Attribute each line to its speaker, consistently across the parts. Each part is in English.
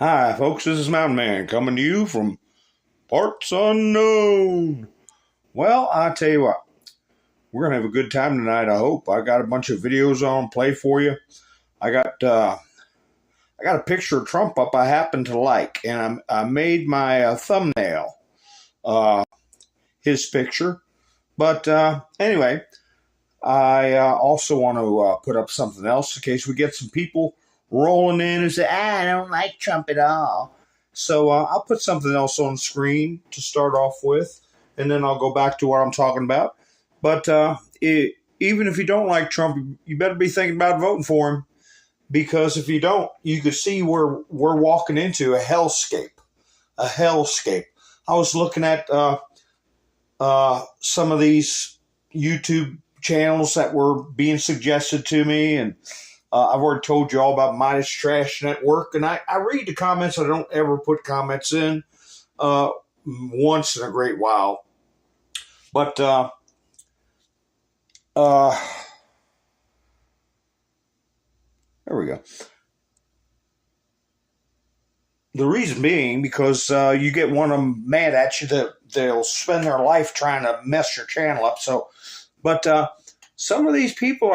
Speaker 1: Hi, folks, this is Mountain Man coming to you from parts unknown. Well, I tell you what, we're gonna have a good time tonight. I hope. I got a bunch of videos on play for you. I got a picture of Trump up I happen to like, and I made my thumbnail his picture. But anyway, I also want to put up something else in case we get some people rolling in and say, I don't like Trump at all. So I'll put something else on the screen to start off with, and then I'll go back to what I'm talking about. But even if you don't like Trump, you better be thinking about voting for him, because if you don't, you could see we're walking into a hellscape. A hellscape. I was looking at some of these YouTube channels that were being suggested to me, and I've already told you all about Midas Trash Network, and I read the comments. I don't ever put comments in once in a great while. But there we go. The reason being because you get one of them mad at you that they'll spend their life trying to mess your channel up. But some of these people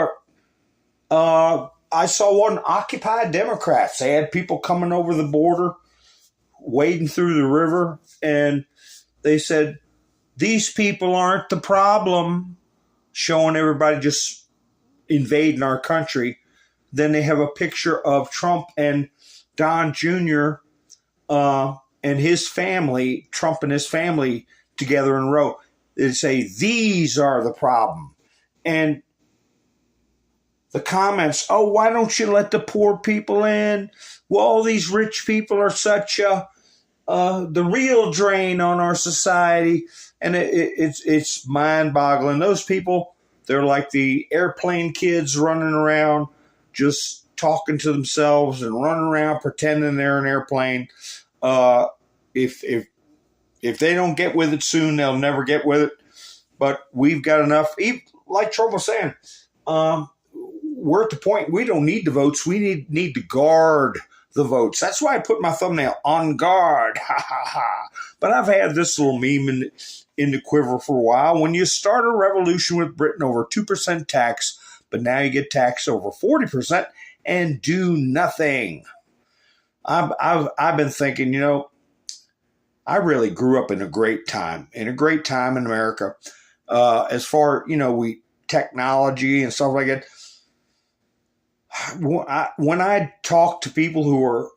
Speaker 1: are, I saw one Occupy Democrats. They had people coming over the border, wading through the river, and they said, these people aren't the problem, showing everybody just invading our country. Then they have a picture of Trump and Don Jr. And his family, Trump and his family together in a row. They say, these are the problem. And the comments, oh, why don't you let the poor people in? Well, these rich people are such the real drain on our society. And it's mind-boggling. Those people, they're like the airplane kids running around, just talking to themselves and running around pretending they're an airplane. If they don't get with it soon, they'll never get with it. But we've got enough. Like Trump was saying, we're at the point we don't need the votes. We need to guard the votes. That's why I put my thumbnail on guard. Ha ha ha. But I've had this little meme in the quiver for a while. When you start a revolution with Britain over 2% tax, but now you get taxed over 40% and do nothing. I've been thinking, I really grew up in a great time in America. As far, technology and stuff like that. When I talk to people who are,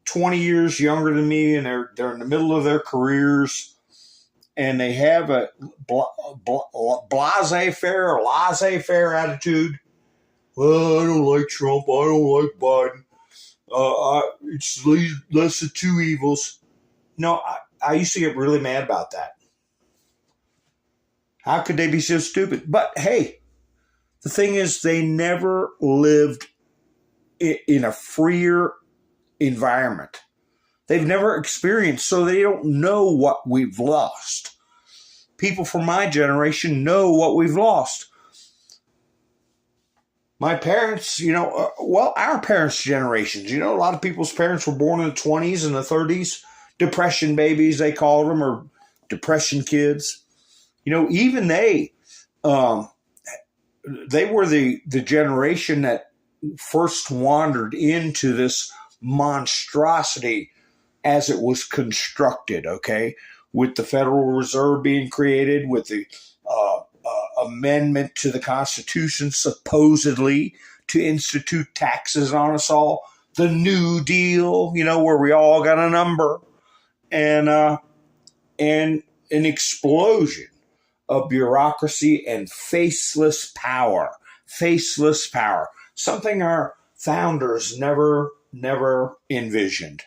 Speaker 1: 20 years younger than me, and they're in the middle of their careers, and they have a laissez-faire attitude. Well, I don't like Trump. I don't like Biden. It's less of two evils. No, I used to get really mad about that. How could they be so stupid? But hey, the thing is, they never lived in a freer environment. They've never experienced, so they don't know what we've lost. People from my generation know what we've lost. My parents, our parents' generations, a lot of people's parents were born in the 20s and the 30s. Depression babies, they called them, or depression kids. Even they were the generation that first wandered into this monstrosity as it was constructed, okay? With the Federal Reserve being created, with the amendment to the Constitution supposedly to institute taxes on us all, the New Deal, where we all got a number, and an explosion of bureaucracy and faceless power. Faceless power. Something our founders never envisioned.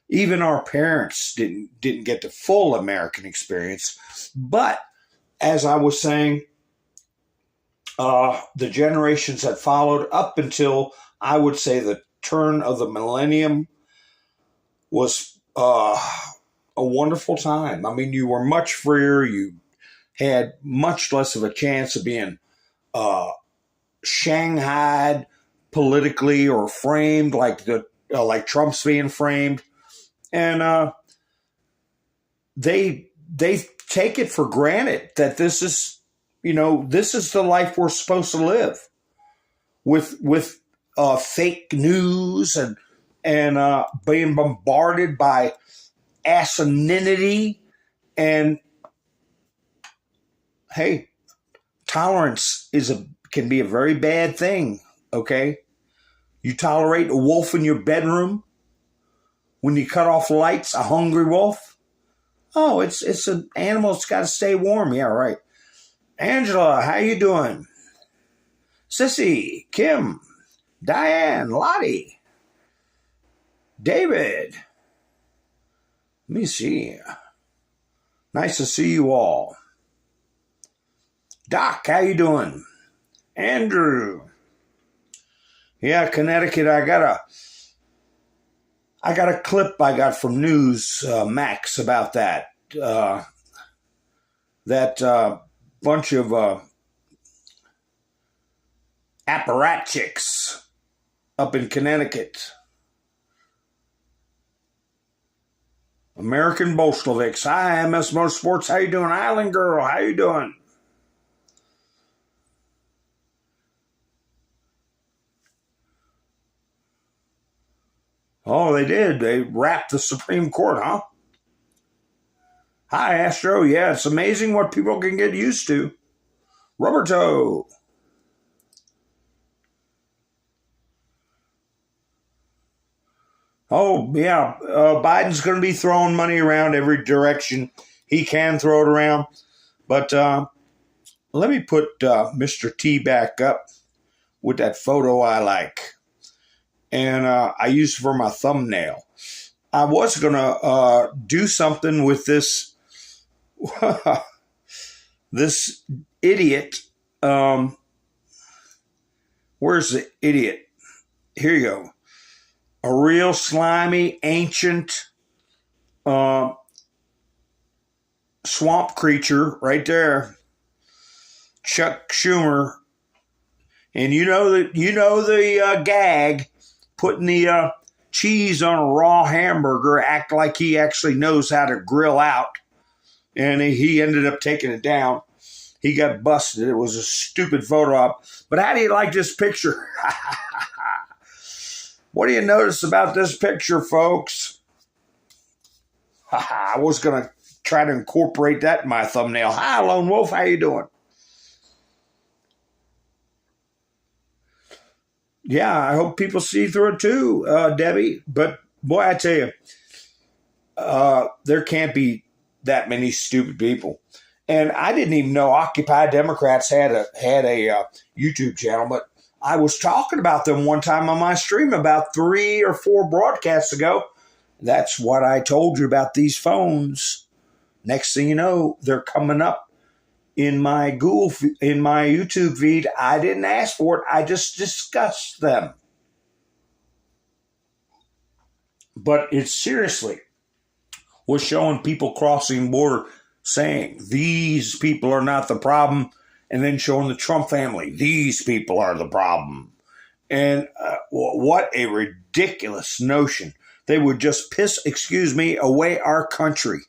Speaker 1: Even our parents didn't get the full American experience. But as I was saying, the generations that followed up until, I would say, the turn of the millennium was a wonderful time. I mean, you were much freer. You had much less of a chance of being shanghaied politically or framed like the like Trump's being framed, and they take it for granted that this is, this is the life we're supposed to live with fake news and being bombarded by asininity. And hey, tolerance can be a very bad thing. Okay, you tolerate a wolf in your bedroom when you cut off lights, a hungry wolf. Oh, it's an animal that's got to stay warm. Yeah, right. Angela, how you doing? Sissy, Kim, Diane, Lottie, David. Let me see. Nice to see you all. Doc, how you doing? Andrew. Yeah, Connecticut. I got a clip I got from News Max about that. That bunch of apparatchiks up in Connecticut. American Bolsheviks. Hi, MS Motorsports. How you doing? Island Girl, how you doing? Oh, they did. They wrapped the Supreme Court, huh? Hi, Astro. Yeah, it's amazing what people can get used to. Rubber toe. Oh, yeah. Biden's going to be throwing money around every direction he can throw it around. But let me put Mr. T back up with that photo I like. And I used it for my thumbnail. I was going to do something with this this idiot. Where's the idiot? Here you go. A real slimy, ancient swamp creature right there. Chuck Schumer. And you know the gag, putting the cheese on a raw hamburger, act like he actually knows how to grill out. And he ended up taking it down. He got busted. It was a stupid photo op. But how do you like this picture? What do you notice about this picture, folks? I was going to try to incorporate that in my thumbnail. Hi, Lone Wolf. How you doing? Yeah, I hope people see through it too, Debbie. But boy, I tell you, there can't be that many stupid people. And I didn't even know Occupy Democrats had a YouTube channel, but I was talking about them one time on my stream about 3 or 4 broadcasts ago. That's what I told you about these phones. Next thing you know, they're coming up in my YouTube feed. I didn't ask for it. I just discussed them. But it seriously was showing people crossing the border saying these people are not the problem, and then showing the Trump family, these people are the problem. And what a ridiculous notion. They would just piss, away our country.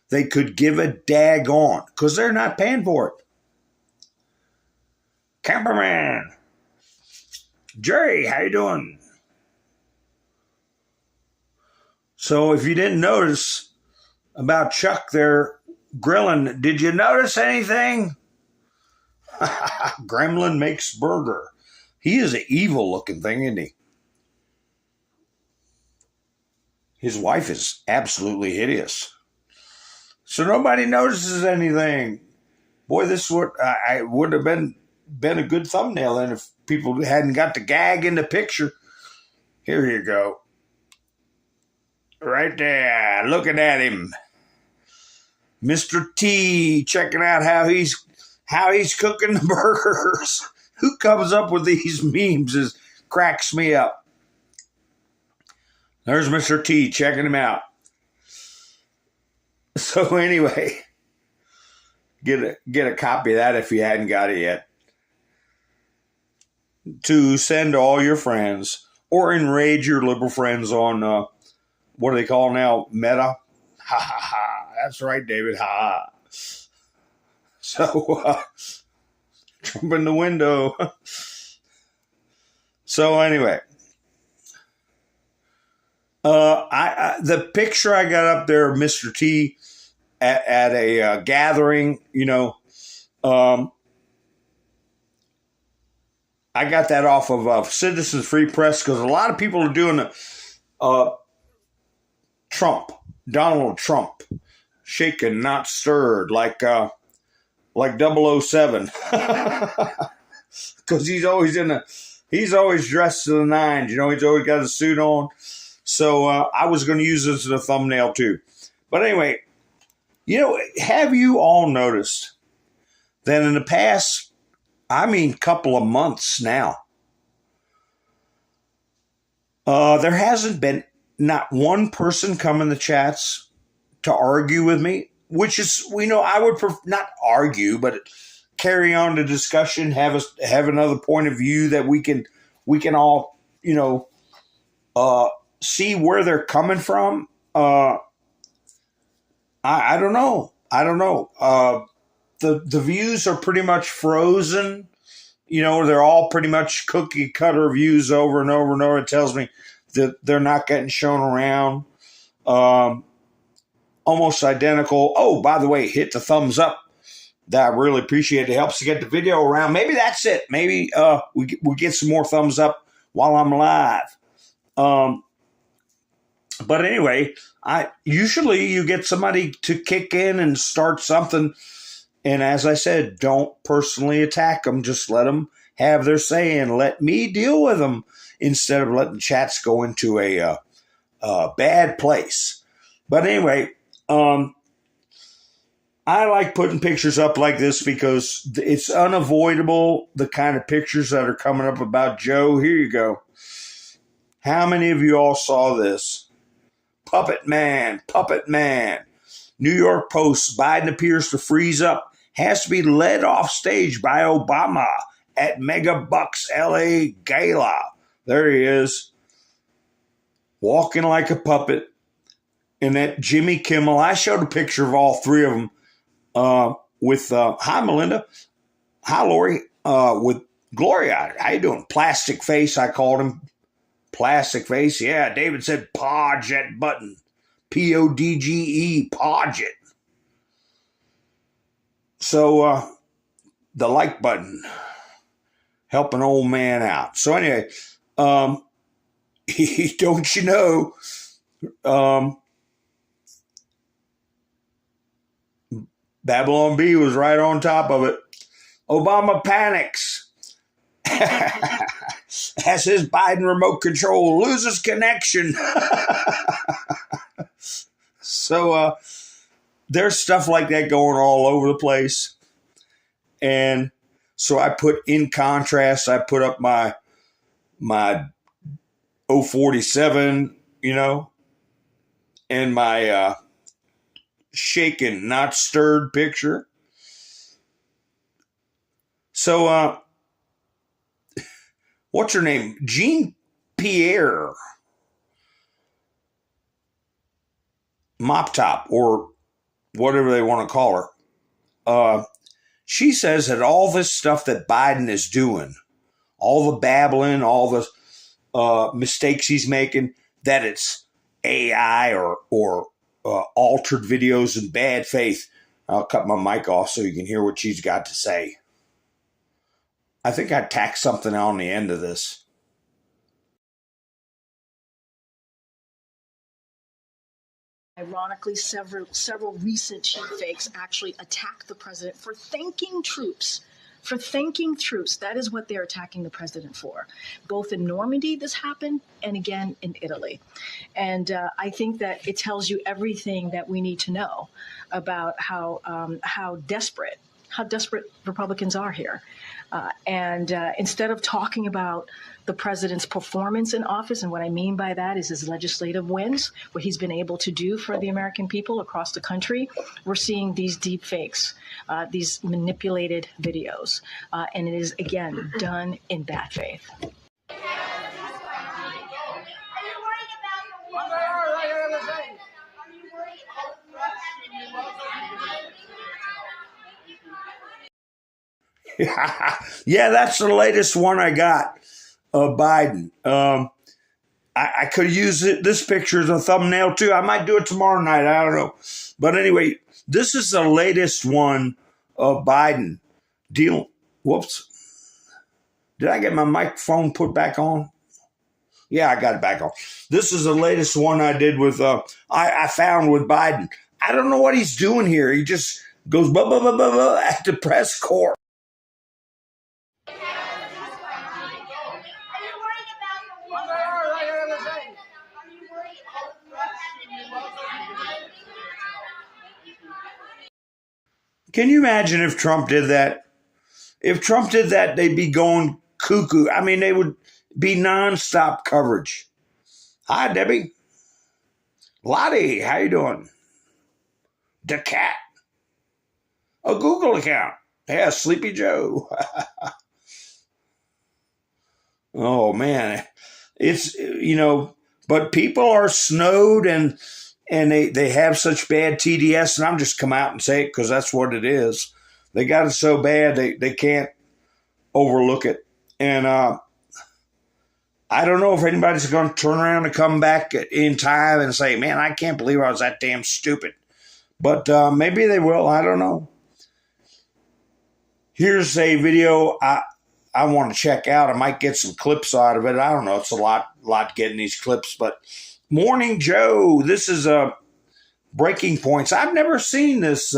Speaker 1: They could give a daggone because they're not paying for it. Camperman. Jerry, how you doing? So if you didn't notice about Chuck there grilling, did you notice anything? Gremlin makes burger. He is an evil looking thing, isn't he? His wife is absolutely hideous. So nobody notices anything. Boy, this would I would have been a good thumbnail then if people hadn't got the gag in the picture. Here you go. Right there, looking at him. Mr. T checking out how he's cooking the burgers. Who comes up with these memes cracks me up. There's Mr. T checking him out. So anyway, get a copy of that if you hadn't got it yet. To send to all your friends. or enrage your liberal friends on what do they call now? Meta. Ha ha ha. That's right, David. Ha ha. So Trump in the window. So anyway, the picture I got up there, Mr. T, at a gathering, I got that off of Citizens Free Press because a lot of people are doing Trump, Donald Trump, shaken, not stirred, like 007, because he's always dressed to the nines. He's always got a suit on. So I was going to use this as a thumbnail too. But anyway, have you all noticed that in the past, couple of months now, there hasn't been not one person come in the chats to argue with me, which is, I would not argue, but carry on the discussion, have another point of view that we can all, see where they're coming from. I don't know. The views are pretty much frozen. They're all pretty much cookie cutter views over and over and over. It tells me that they're not getting shown around. Almost identical. Oh, by the way, hit the thumbs up. That I really appreciate. It helps to get the video around. Maybe that's it. Maybe we get some more thumbs up while I'm live. But anyway, usually you get somebody to kick in and start something. And as I said, don't personally attack them. Just let them have their say and let me deal with them instead of letting chats go into a bad place. But anyway, I like putting pictures up like this because it's unavoidable, the kind of pictures that are coming up about Joe. Here you go. How many of you all saw this? Puppet man. New York Post, Biden appears to freeze up. Has to be led off stage by Obama at Mega Bucks LA Gala. There he is, walking like a puppet. And that Jimmy Kimmel, I showed a picture of all three of them with, hi, Melinda. Hi, Lori. With Gloria. How you doing? Plastic face, I called him. Plastic face. Yeah, David said podge that button. Podge, podge it. So, the like button. Help an old man out. So anyway, don't you know, Babylon B was right on top of it. Obama panics as his Biden remote control loses connection. So there's stuff like that going all over the place. And so I put in contrast, I put up my 047, and my shaken, not stirred picture. So, what's her name? Jean Pierre Mop Top, or whatever they want to call her. She says that all this stuff that Biden is doing, all the babbling, all the mistakes he's making, that it's AI or altered videos in bad faith. I'll cut my mic off so you can hear what she's got to say. I think I tacked something on the end of this.
Speaker 2: Ironically, several recent cheap fakes actually attack the president for thanking troops. That is what they're attacking the president for. Both in Normandy, this happened, and again in Italy. And I think that it tells you everything that we need to know about how desperate Republicans are here. And instead of talking about the president's performance in office, and what I mean by that is his legislative wins, what he's been able to do for the American people across the country, we're seeing these deep fakes, these manipulated videos. And it is, again, done in bad faith.
Speaker 1: Yeah, that's the latest one I got of Biden. I could use this picture as a thumbnail too. I might do it tomorrow night. I don't know. But anyway, this is the latest one of Biden. Whoops. Did I get my microphone put back on? Yeah, I got it back on. This is the latest one I did with, I found with Biden. I don't know what he's doing here. He just goes blah, blah, blah, blah, blah at the press corps. Can you imagine if Trump did that? If Trump did that, they'd be going cuckoo. I mean, they would be nonstop coverage. Hi, Debbie. Lottie, how you doing? The cat. A Google account. Yeah, Sleepy Joe. Oh, man. It's, but people are snowed and they have such bad TDS, and I'm just come out and say it because that's what it is. They got it so bad they can't overlook it. And I don't know if anybody's going to turn around and come back in time and say, man, I can't believe I was that damn stupid. But maybe they will. I don't know. Here's a video I want to check out. I might get some clips out of it. I don't know. It's a lot getting these clips. But Morning Joe, this is Breaking Points. I've never seen this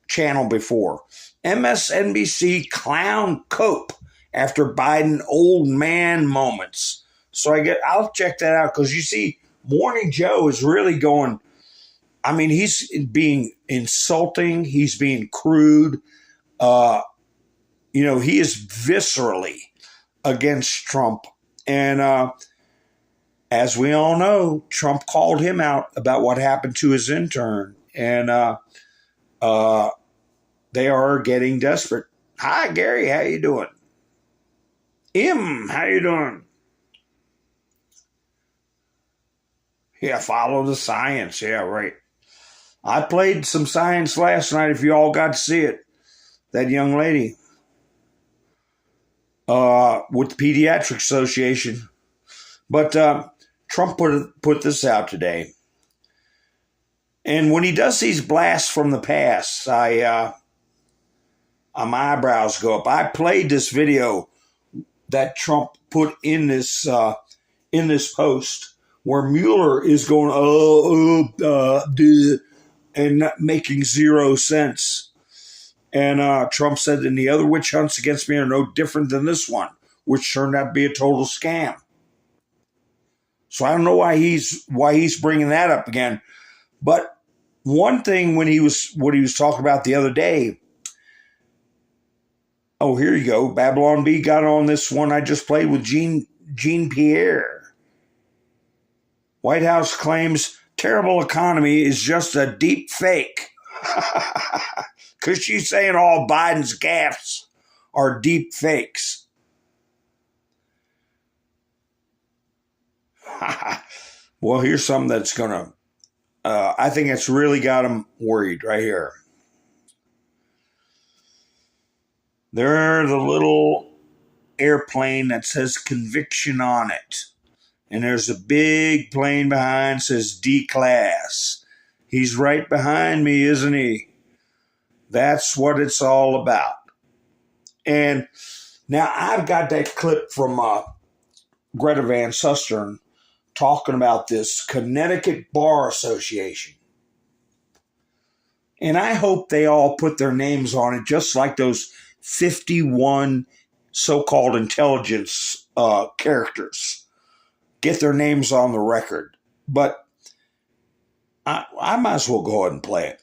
Speaker 1: channel before. MSNBC clown cope after Biden old man moments. So I'll check that out because you see, Morning Joe is really going. I mean, he's being insulting. He's being crude. He is viscerally against Trump. And as we all know, Trump called him out about what happened to his intern. And they are getting desperate. Hi, Gary. How you doing? How you doing? Yeah, follow the science. Yeah, right. I played some science last night, if you all got to see it. That young lady with the Pediatric Association. But Trump put this out today. And when he does these blasts from the past, my eyebrows go up. I played this video that Trump put in this post where Mueller is going, and not making zero sense. And Trump said, and the other witch hunts against me are no different than this one, which turned out to be a total scam. So I don't know why he's bringing that up again. But one thing what he was talking about the other day. Oh, here you go. Babylon B got on this one I just played with Jean Pierre. White House claims terrible economy is just a deep fake. Because she's saying all Biden's gaffes are deep fakes. Well, here's something that's going to, I think it's really got him worried right here. There's the little airplane that says conviction on it. And there's a big plane behind that says D-class. He's right behind me, isn't he? That's what it's all about. And now I've got that clip from Greta Van Susteren talking about this Connecticut Bar Association. And I hope they all put their names on it, just like those 51 so-called intelligence characters. Get their names on the record. But I might as well go ahead and play it.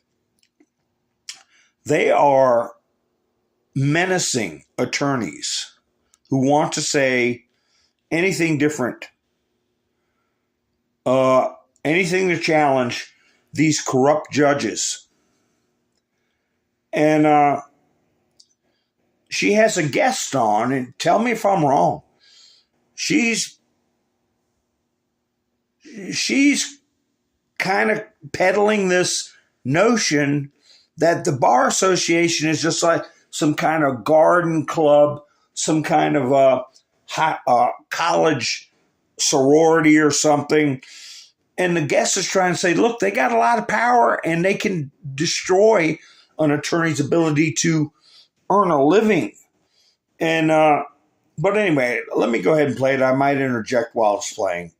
Speaker 1: They are menacing attorneys who want to say anything different, anything to challenge these corrupt judges. And she has a guest on, and tell me if I'm wrong. She's kind of peddling this notion that the Bar Association is just like some kind of garden club, some kind of college sorority or something. And the guest is trying to say, look, they got a lot of power and they can destroy an attorney's ability to earn a living. And but anyway, let me go ahead and play it. I might interject while it's playing.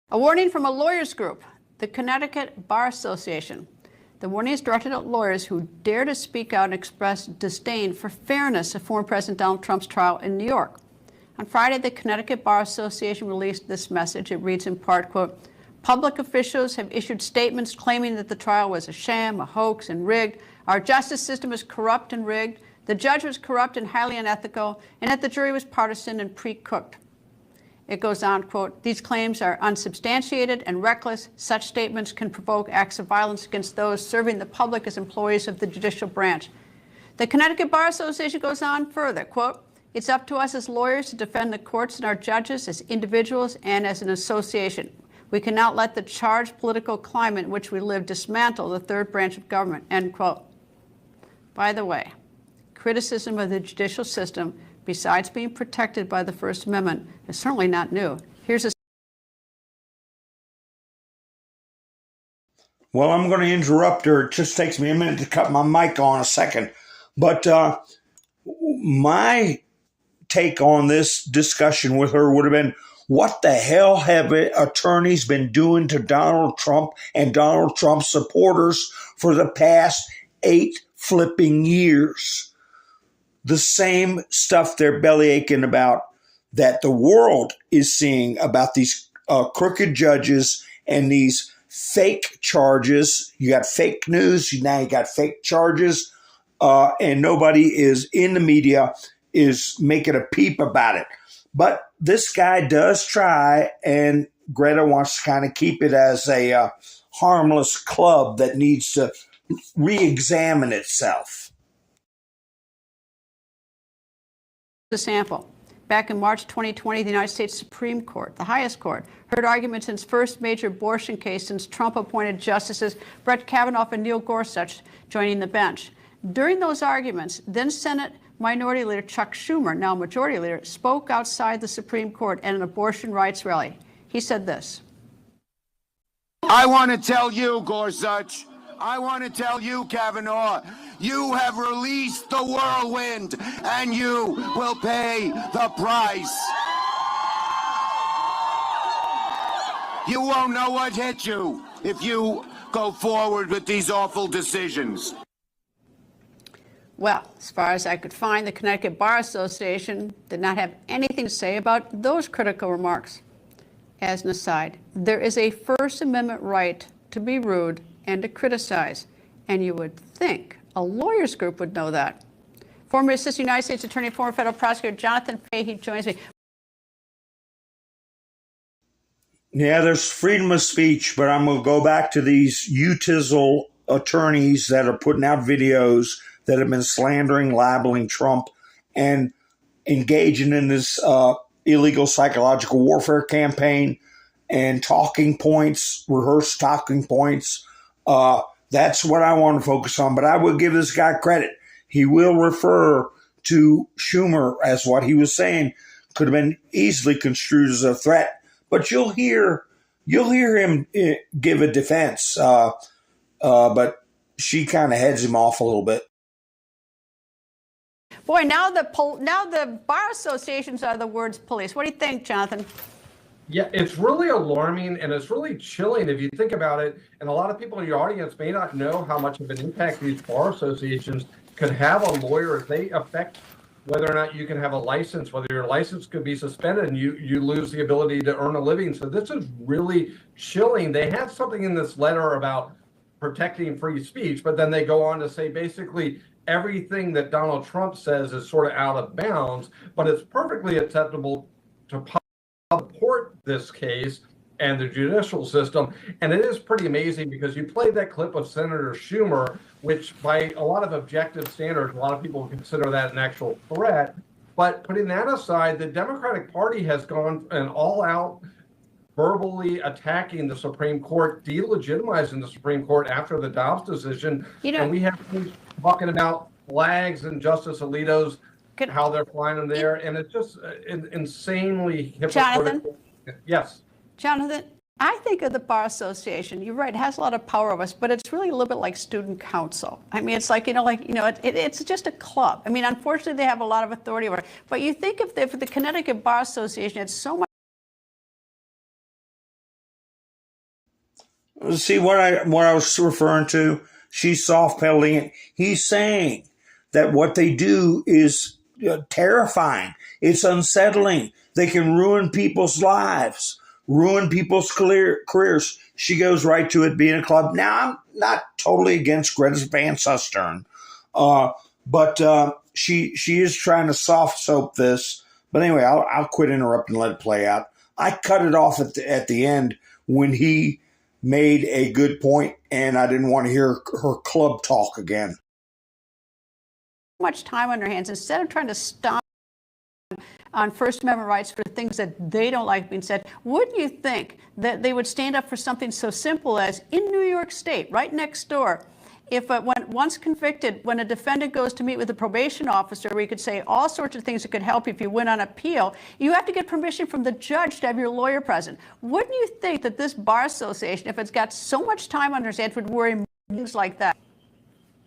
Speaker 3: A warning from a lawyers group, the Connecticut Bar Association. The warning is directed at lawyers who dare to speak out and express disdain for fairness of former President Donald Trump's trial in New York. On Friday, the Connecticut Bar Association released this message. It reads in part, quote, public officials have issued statements claiming that the trial was a sham, a hoax, and rigged. Our justice system is corrupt and rigged. The judge was corrupt and highly unethical, and that the jury was partisan and pre-cooked. It goes on, quote, these claims are unsubstantiated and reckless. Such statements can provoke acts of violence against those serving the public as employees of the judicial branch. The Connecticut Bar Association goes on further, quote, it's up to us as lawyers to defend the courts and our judges as individuals and as an association. We cannot let the charged political climate in which we live dismantle the third branch of government, end quote. By the way, criticism of the judicial system, besides being protected by the First Amendment, is certainly not new. Here's a...
Speaker 1: Well, I'm going to interrupt her. It just takes me a minute to cut my mic on a second. But my take on this discussion with her would have been, what the hell have attorneys been doing to Donald Trump and Donald Trump's supporters for the past 8 flipping years? The same stuff they're bellyaching about that the world is seeing about these crooked judges and these fake charges. You got fake news, now you got fake charges, and nobody is in the media is making a peep about it. But this guy does try, and Greta wants to kind of keep it as a harmless club that needs to re-examine itself.
Speaker 3: A sample. Back in March 2020, the United States Supreme Court, the highest court, heard arguments in its first major abortion case since Trump appointed Justices Brett Kavanaugh and Neil Gorsuch joining the bench. During those arguments, then Senate Minority Leader Chuck Schumer, now Majority Leader, spoke outside the Supreme Court at an abortion rights rally. He said this.
Speaker 4: I want to tell you, Gorsuch, I want to tell you, Kavanaugh, you have released the whirlwind, and you will pay the price. You won't know what hit you if you go forward with these awful decisions.
Speaker 3: Well, as far as I could find, the Connecticut Bar Association did not have anything to say about those critical remarks. As an aside, there is a First Amendment right to be rude and to criticize, and you would think a lawyers group would know that. Former Assistant United States Attorney, former federal prosecutor Jonathan Fahey joins me.
Speaker 1: Yeah, there's freedom of speech, but I'm going to go back to these utizzle attorneys that are putting out videos that have been slandering, libeling Trump, and engaging in this illegal psychological warfare campaign and talking points, rehearsed talking points. That's what I want to focus on. But I will give this guy credit. He will refer to Schumer as what he was saying could have been easily construed as a threat. But you'll hear him give a defense. But she kind of heads him off a little bit.
Speaker 3: Boy, now the bar associations are the words police. What do you think, Jonathan?
Speaker 5: Yeah, it's really alarming and it's really chilling if you think about it. And a lot of people in your audience may not know how much of an impact these bar associations could have on lawyers. They affect whether or not you can have a license, whether your license could be suspended and you lose the ability to earn a living. So this is really chilling. They have something in this letter about protecting free speech, but then they go on to say basically everything that Donald Trump says is sort of out of bounds, but it's perfectly acceptable to support this case and the judicial system. And it is pretty amazing because you played that clip of Senator Schumer, which by a lot of objective standards, a lot of people consider that an actual threat. But putting that aside, the Democratic Party has gone an all-out verbally attacking the Supreme Court, delegitimizing the Supreme Court after the Dobbs decision. And we have things talking about flags and Justice Alito's, how they're flying them there. And it's just insanely hypocritical. Yes.
Speaker 3: Jonathan, I think of the Bar Association. You're right; it has a lot of power over us, but it's really a little bit like student council. I mean, it's like it's just a club. I mean, unfortunately, they have a lot of authority over it. But you think if the Connecticut Bar Association had so much.
Speaker 1: See what I was referring to? She's soft pedaling it. He's saying that what they do is terrifying. It's unsettling. They can ruin people's lives, ruin people's careers. She goes right to it being a club. Now, I'm not totally against Greta Van Susteren, but she is trying to soft soap this. But anyway, I'll quit interrupting and let it play out. I cut it off at the end when he made a good point, and I didn't want to hear her club talk again.
Speaker 3: Much time on their hands instead of trying to stop on First Amendment rights for things that they don't like being said. Wouldn't you think that they would stand up for something so simple as in New York State, right next door, if once convicted, when a defendant goes to meet with a probation officer, we could say all sorts of things that could help you if you win on appeal, you have to get permission from the judge to have your lawyer present. Wouldn't you think that this Bar Association, if it's got so much time on its hands, would worry more things like that?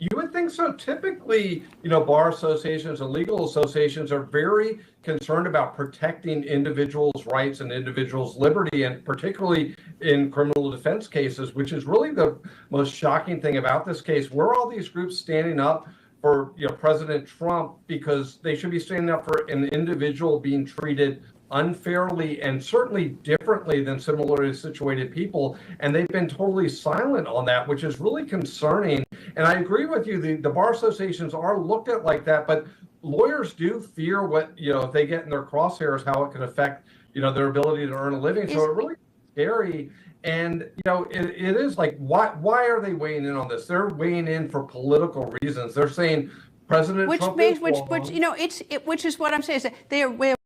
Speaker 5: You would think so. Typically, bar associations and legal associations are very concerned about protecting individuals' rights and individuals' liberty, and particularly in criminal defense cases, which is really the most shocking thing about this case. Were all these groups standing up for President Trump because they should be standing up for an individual being treated unfairly and certainly differently than similarly situated people, and they've been totally silent on that, which is really concerning. And I agree with you, the bar associations are looked at like that, but lawyers do fear what, if they get in their crosshairs, how it can affect, their ability to earn a living. So it really is scary. And, it is like, why are they weighing in on this? They're weighing in for political reasons. They're saying President Trump
Speaker 3: which is what I'm saying, is that they are.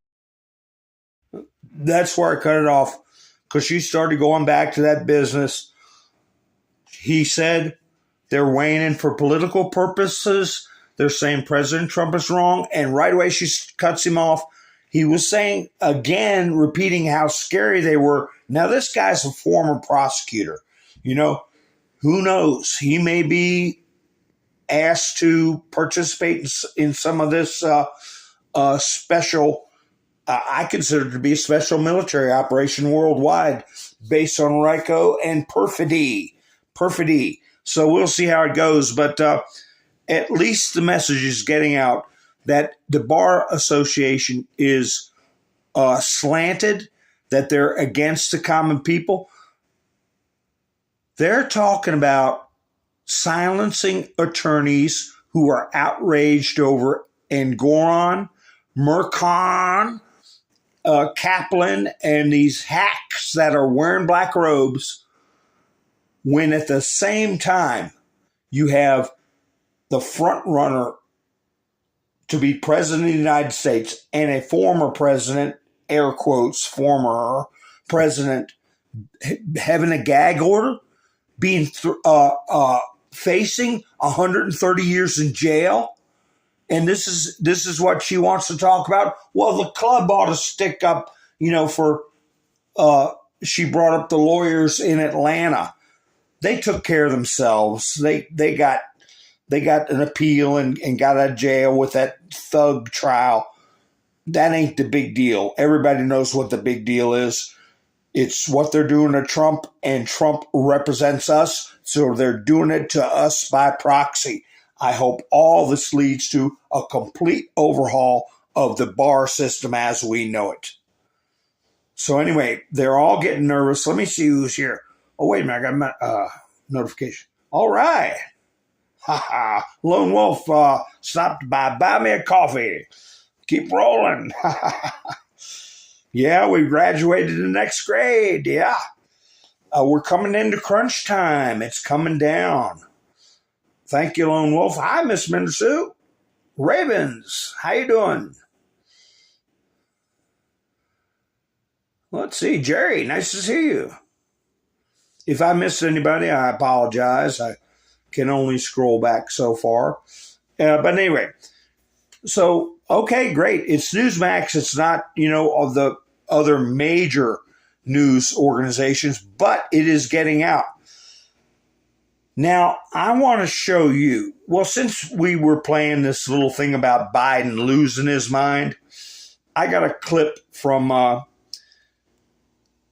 Speaker 1: That's where I cut it off, because she started going back to that business. He said they're weighing in for political purposes. They're saying President Trump is wrong. And right away she cuts him off. He was saying, again, repeating how scary they were. Now, this guy's a former prosecutor. Who knows? He may be asked to participate in some of this special I consider it to be a special military operation worldwide based on RICO and perfidy. So we'll see how it goes. But at least the message is getting out that the Bar Association is slanted, that they're against the common people. They're talking about silencing attorneys who are outraged over Engoron, Mercon, Kaplan, and these hacks that are wearing black robes, when at the same time you have the front runner to be president of the United States and a former president, air quotes, former president, having a gag order, being facing 130 years in jail. And this is what she wants to talk about. Well, the club ought to stick up, for she brought up the lawyers in Atlanta. They took care of themselves. They got an appeal and got out of jail with that thug trial. That ain't the big deal. Everybody knows what the big deal is. It's what they're doing to Trump, and Trump represents us, so they're doing it to us by proxy. I hope all this leads to a complete overhaul of the bar system as we know it. So anyway, they're all getting nervous. Let me see who's here. Oh, wait a minute. I got a notification. All right. Lone Wolf stopped by. Buy me a coffee. Keep rolling. Yeah, we graduated to the next grade. Yeah. We're coming into crunch time. It's coming down. Thank you, Lone Wolf. Hi, Miss Minsu. Ravens, how you doing? Let's see, Jerry, nice to see you. If I missed anybody, I apologize. I can only scroll back so far. But anyway, so, okay, great. It's Newsmax. It's not, of the other major news organizations, but it is getting out. Now, I want to show you, well, since we were playing this little thing about Biden losing his mind, I got a clip from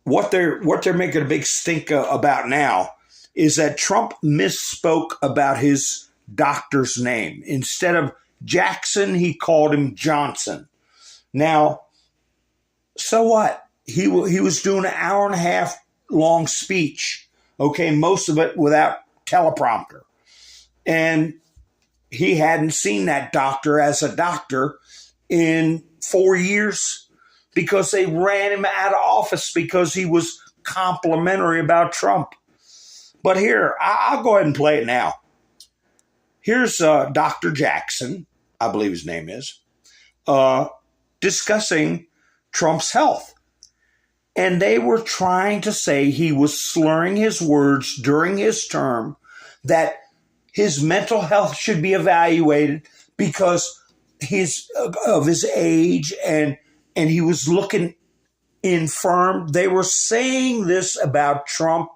Speaker 1: what they're making a big stink about now is that Trump misspoke about his doctor's name. Instead of Jackson, he called him Johnson. Now, so what? He was doing an hour and a half long speech, okay, most of it without teleprompter. And he hadn't seen that doctor as a doctor in 4 years because they ran him out of office because he was complimentary about Trump. But here, I'll go ahead and play it now. Here's Dr. Jackson, I believe his name is, discussing Trump's health. And they were trying to say he was slurring his words during his term, that his mental health should be evaluated because of his age, and he was looking infirm. They were saying this about Trump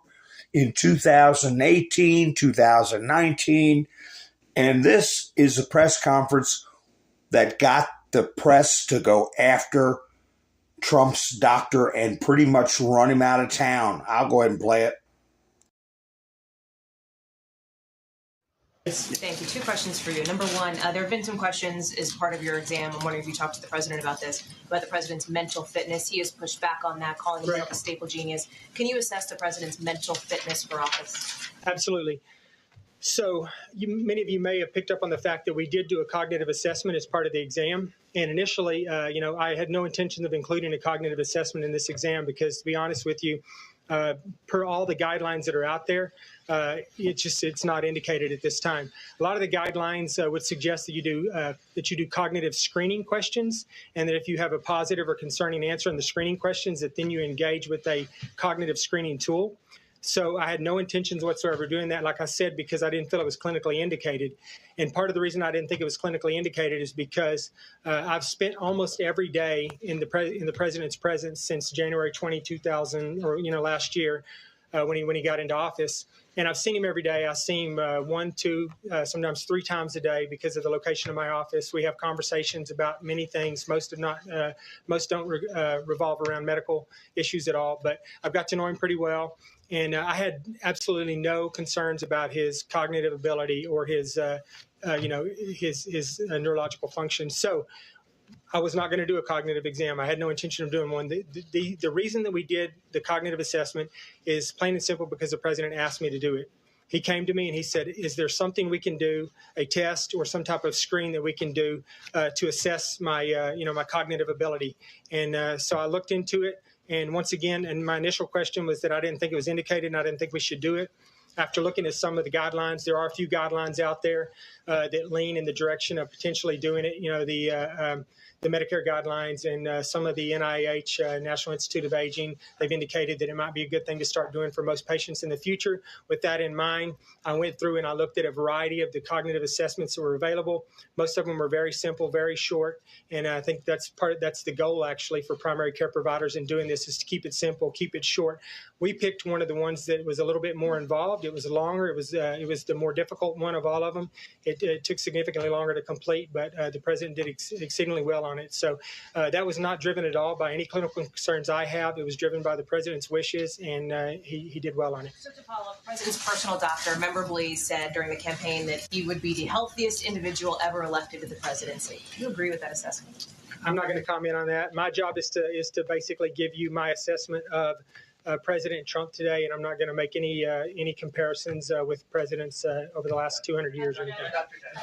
Speaker 1: in 2018, 2019, and this is a press conference that got the press to go after Trump's doctor and pretty much run him out of town. I'll go ahead and play it.
Speaker 6: Thank you. 2 questions for you. Number one, there have been some questions as part of your exam. I'm wondering if you talked to the president about this, about the president's mental fitness. He has pushed back on that, calling himself a staple genius. Can you assess the president's mental fitness for office?
Speaker 7: Absolutely. So many of you may have picked up on the fact that we did do a cognitive assessment as part of the exam. And initially, I had no intention of including a cognitive assessment in this exam because, to be honest with you, per all the guidelines that are out there, it's not indicated at this time. A lot of the guidelines would suggest that you do cognitive screening questions, and that if you have a positive or concerning answer in the screening questions, that then you engage with a cognitive screening tool. So I had no intentions whatsoever of doing that, like I said, because I didn't feel it was clinically indicated. And part of the reason I didn't think it was clinically indicated is because I've spent almost every day in the president's presence since January 20, 2000, or last year, when he got into office. And I've seen him every day. I see him 1, 2, sometimes 3 times a day because of the location of my office. We have conversations about many things. Most don't revolve around medical issues at all. But I've got to know him pretty well. And I had absolutely no concerns about his cognitive ability or his neurological function. So I was not going to do a cognitive exam. I had no intention of doing one. The reason that we did the cognitive assessment is plain and simple because the president asked me to do it. He came to me and he said, is there something we can do, a test or some type of screen that we can do to assess my, my cognitive ability? And so I looked into it. And once again, and my initial question was that I didn't think it was indicated and I didn't think we should do it. After looking at some of the guidelines, there are a few guidelines out there that lean in the direction of potentially doing it. The Medicare guidelines and some of the NIH, National Institute of Aging, they've indicated that it might be a good thing to start doing for most patients in the future. With that in mind, I went through and I looked at a variety of the cognitive assessments that were available. Most of them were very simple, very short, and I think that's the goal actually for primary care providers in doing this is to keep it simple, keep it short. We picked one of the ones that was a little bit more involved. It was longer. It was the more difficult one of all of them. It took significantly longer to complete, but the president did exceedingly well on it. So that was not driven at all by any clinical concerns I have. It was driven by the president's wishes, and he did well on it.
Speaker 6: So to follow up, the president's personal doctor memorably said during the campaign that he would be the healthiest individual ever elected to the presidency. Do you agree with that assessment?
Speaker 7: I'm not going to comment on that. My job is to basically give you my assessment of President Trump today, and I'm not going to make any comparisons with presidents over the last 200 years or anything.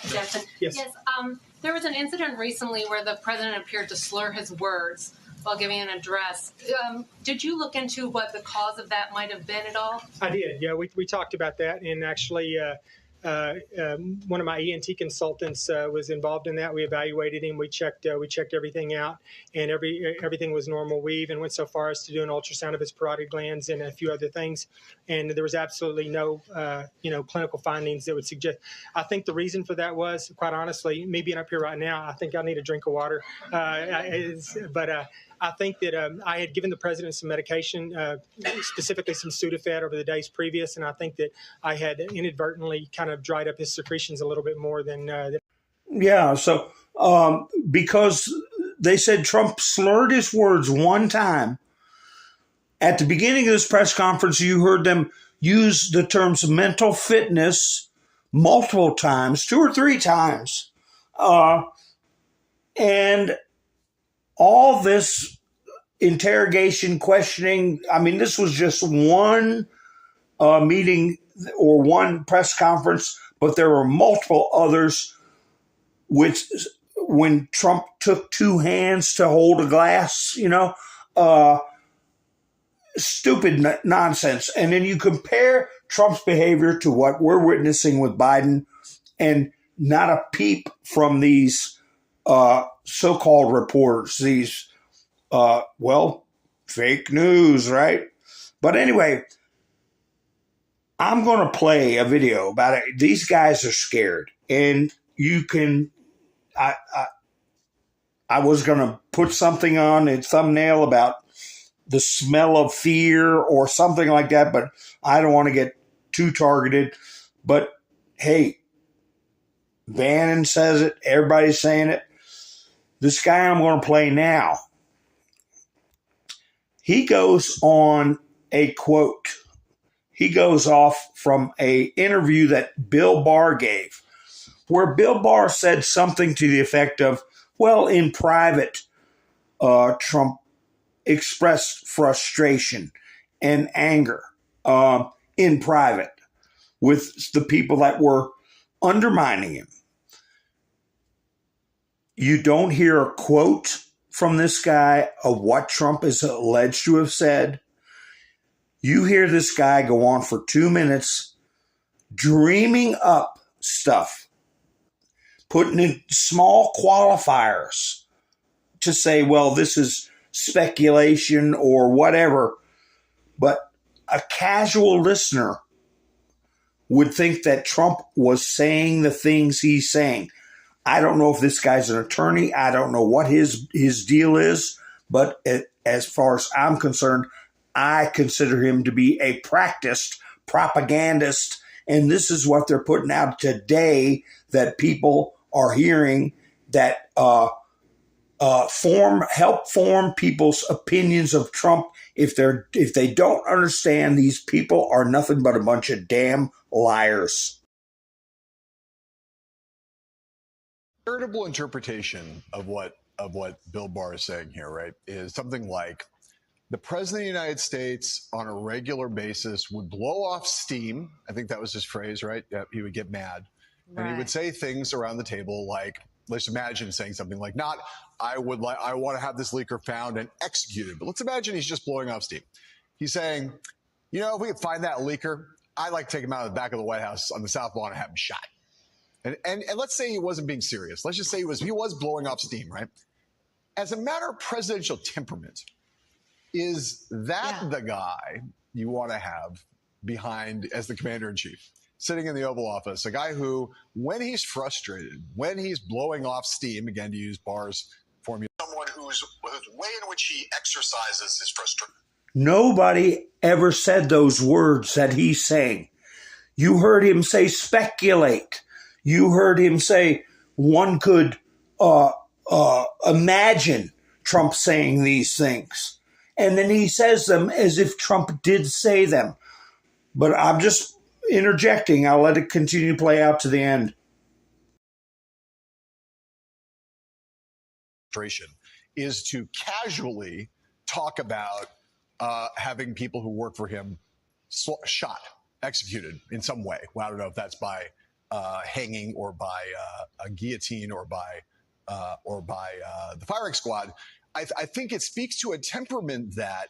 Speaker 8: Jackson.
Speaker 7: Yes.
Speaker 8: There was an incident recently where the president appeared to slur his words while giving an address. Did you look into what the cause of that might have been at all?
Speaker 7: I did. Yeah, we talked about that, and actually One of my ENT consultants was involved in that. We evaluated him. We checked everything out, and everything was normal. We even went so far as to do an ultrasound of his parotid glands and a few other things, and there was absolutely no clinical findings that would suggest. I think the reason for that was, quite honestly, me being up here right now, I think I need a drink of water. I think that I had given the president some medication, specifically some Sudafed, over the days previous, and I think that I had inadvertently kind of dried up his secretions a little bit more than.
Speaker 1: Yeah, so because they said Trump slurred his words one time. At the beginning of this press conference, you heard them use the terms mental fitness multiple times, 2 or 3 times. And all this interrogation, questioning, I mean, this was just one meeting or one press conference, but there were multiple others, which when Trump took 2 hands to hold a glass, stupid nonsense. And then you compare Trump's behavior to what we're witnessing with Biden, and not a peep from these so-called reporters, these, fake news, right? But anyway, I'm going to play a video about it. These guys are scared, and you can, I was going to put something on a thumbnail about the smell of fear or something like that, but I don't want to get too targeted. But hey, Bannon says it. Everybody's saying it. This guy I'm going to play now, he goes on a quote. He goes off from an interview that Bill Barr gave, where Bill Barr said something to the effect of, well, in private, Trump expressed frustration and anger in private with the people that were undermining him. You don't hear a quote from this guy of what Trump is alleged to have said. You hear this guy go on for 2 minutes dreaming up stuff, putting in small qualifiers to say, well, this is speculation or whatever. But a casual listener would think that Trump was saying the things he's saying. I don't know if this guy's an attorney. I don't know what his deal is. But as far as I'm concerned, I consider him to be a practiced propagandist. And this is what they're putting out today, that people are hearing, that help form people's opinions of Trump. If they don't understand, these people are nothing but a bunch of damn liars.
Speaker 9: Veritable interpretation of what Bill Barr is saying here, right, is something like the president of the United States on a regular basis would blow off steam. I think that was his phrase, right? Yeah, he would get mad. Right. And he would say things around the table like, let's imagine saying something like, not, I want to have this leaker found and executed. But let's imagine he's just blowing off steam. He's saying, if we could find that leaker, I'd like to take him out of the back of the White House on the South Lawn and have him shot. And let's say he wasn't being serious. Let's just say he was blowing off steam, right? As a matter of presidential temperament, is that the guy you want to have behind as the commander-in-chief, sitting in the Oval Office, a guy who, when he's frustrated, when he's blowing off steam, again, to use Barr's formula,
Speaker 10: someone whose way in which he exercises his frustration.
Speaker 1: Nobody ever said those words that he's saying. You heard him say speculate. You heard him say one could imagine Trump saying these things. And then he says them as if Trump did say them. But I'm just interjecting. I'll let it continue to play out to the end.
Speaker 9: Is to casually talk about having people who work for him shot, executed in some way. Well, I don't know if that's by hanging or by a guillotine or by the firing squad. I think it speaks to a temperament that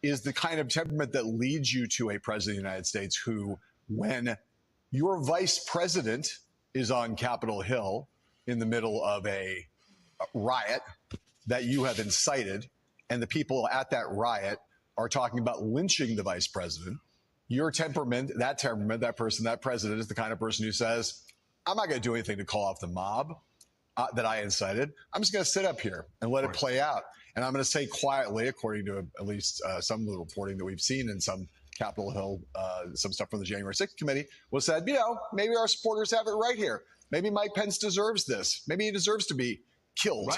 Speaker 9: is the kind of temperament that leads you to a president of the United States who, when Your vice president is on Capitol Hill in the middle of a riot that you have incited, and the people at that riot are talking about lynching the vice president. Your temperament, that person, that president is the kind of person who says, I'm not going to do anything to call off the mob that I incited. I'm just going to sit up here and let it play out. And I'm going to say quietly, according to at least some of the reporting that we've seen in some Capitol Hill, some stuff from the January 6th committee, was said, maybe our supporters have it right here. Maybe Mike Pence deserves this. Maybe he deserves to be killed,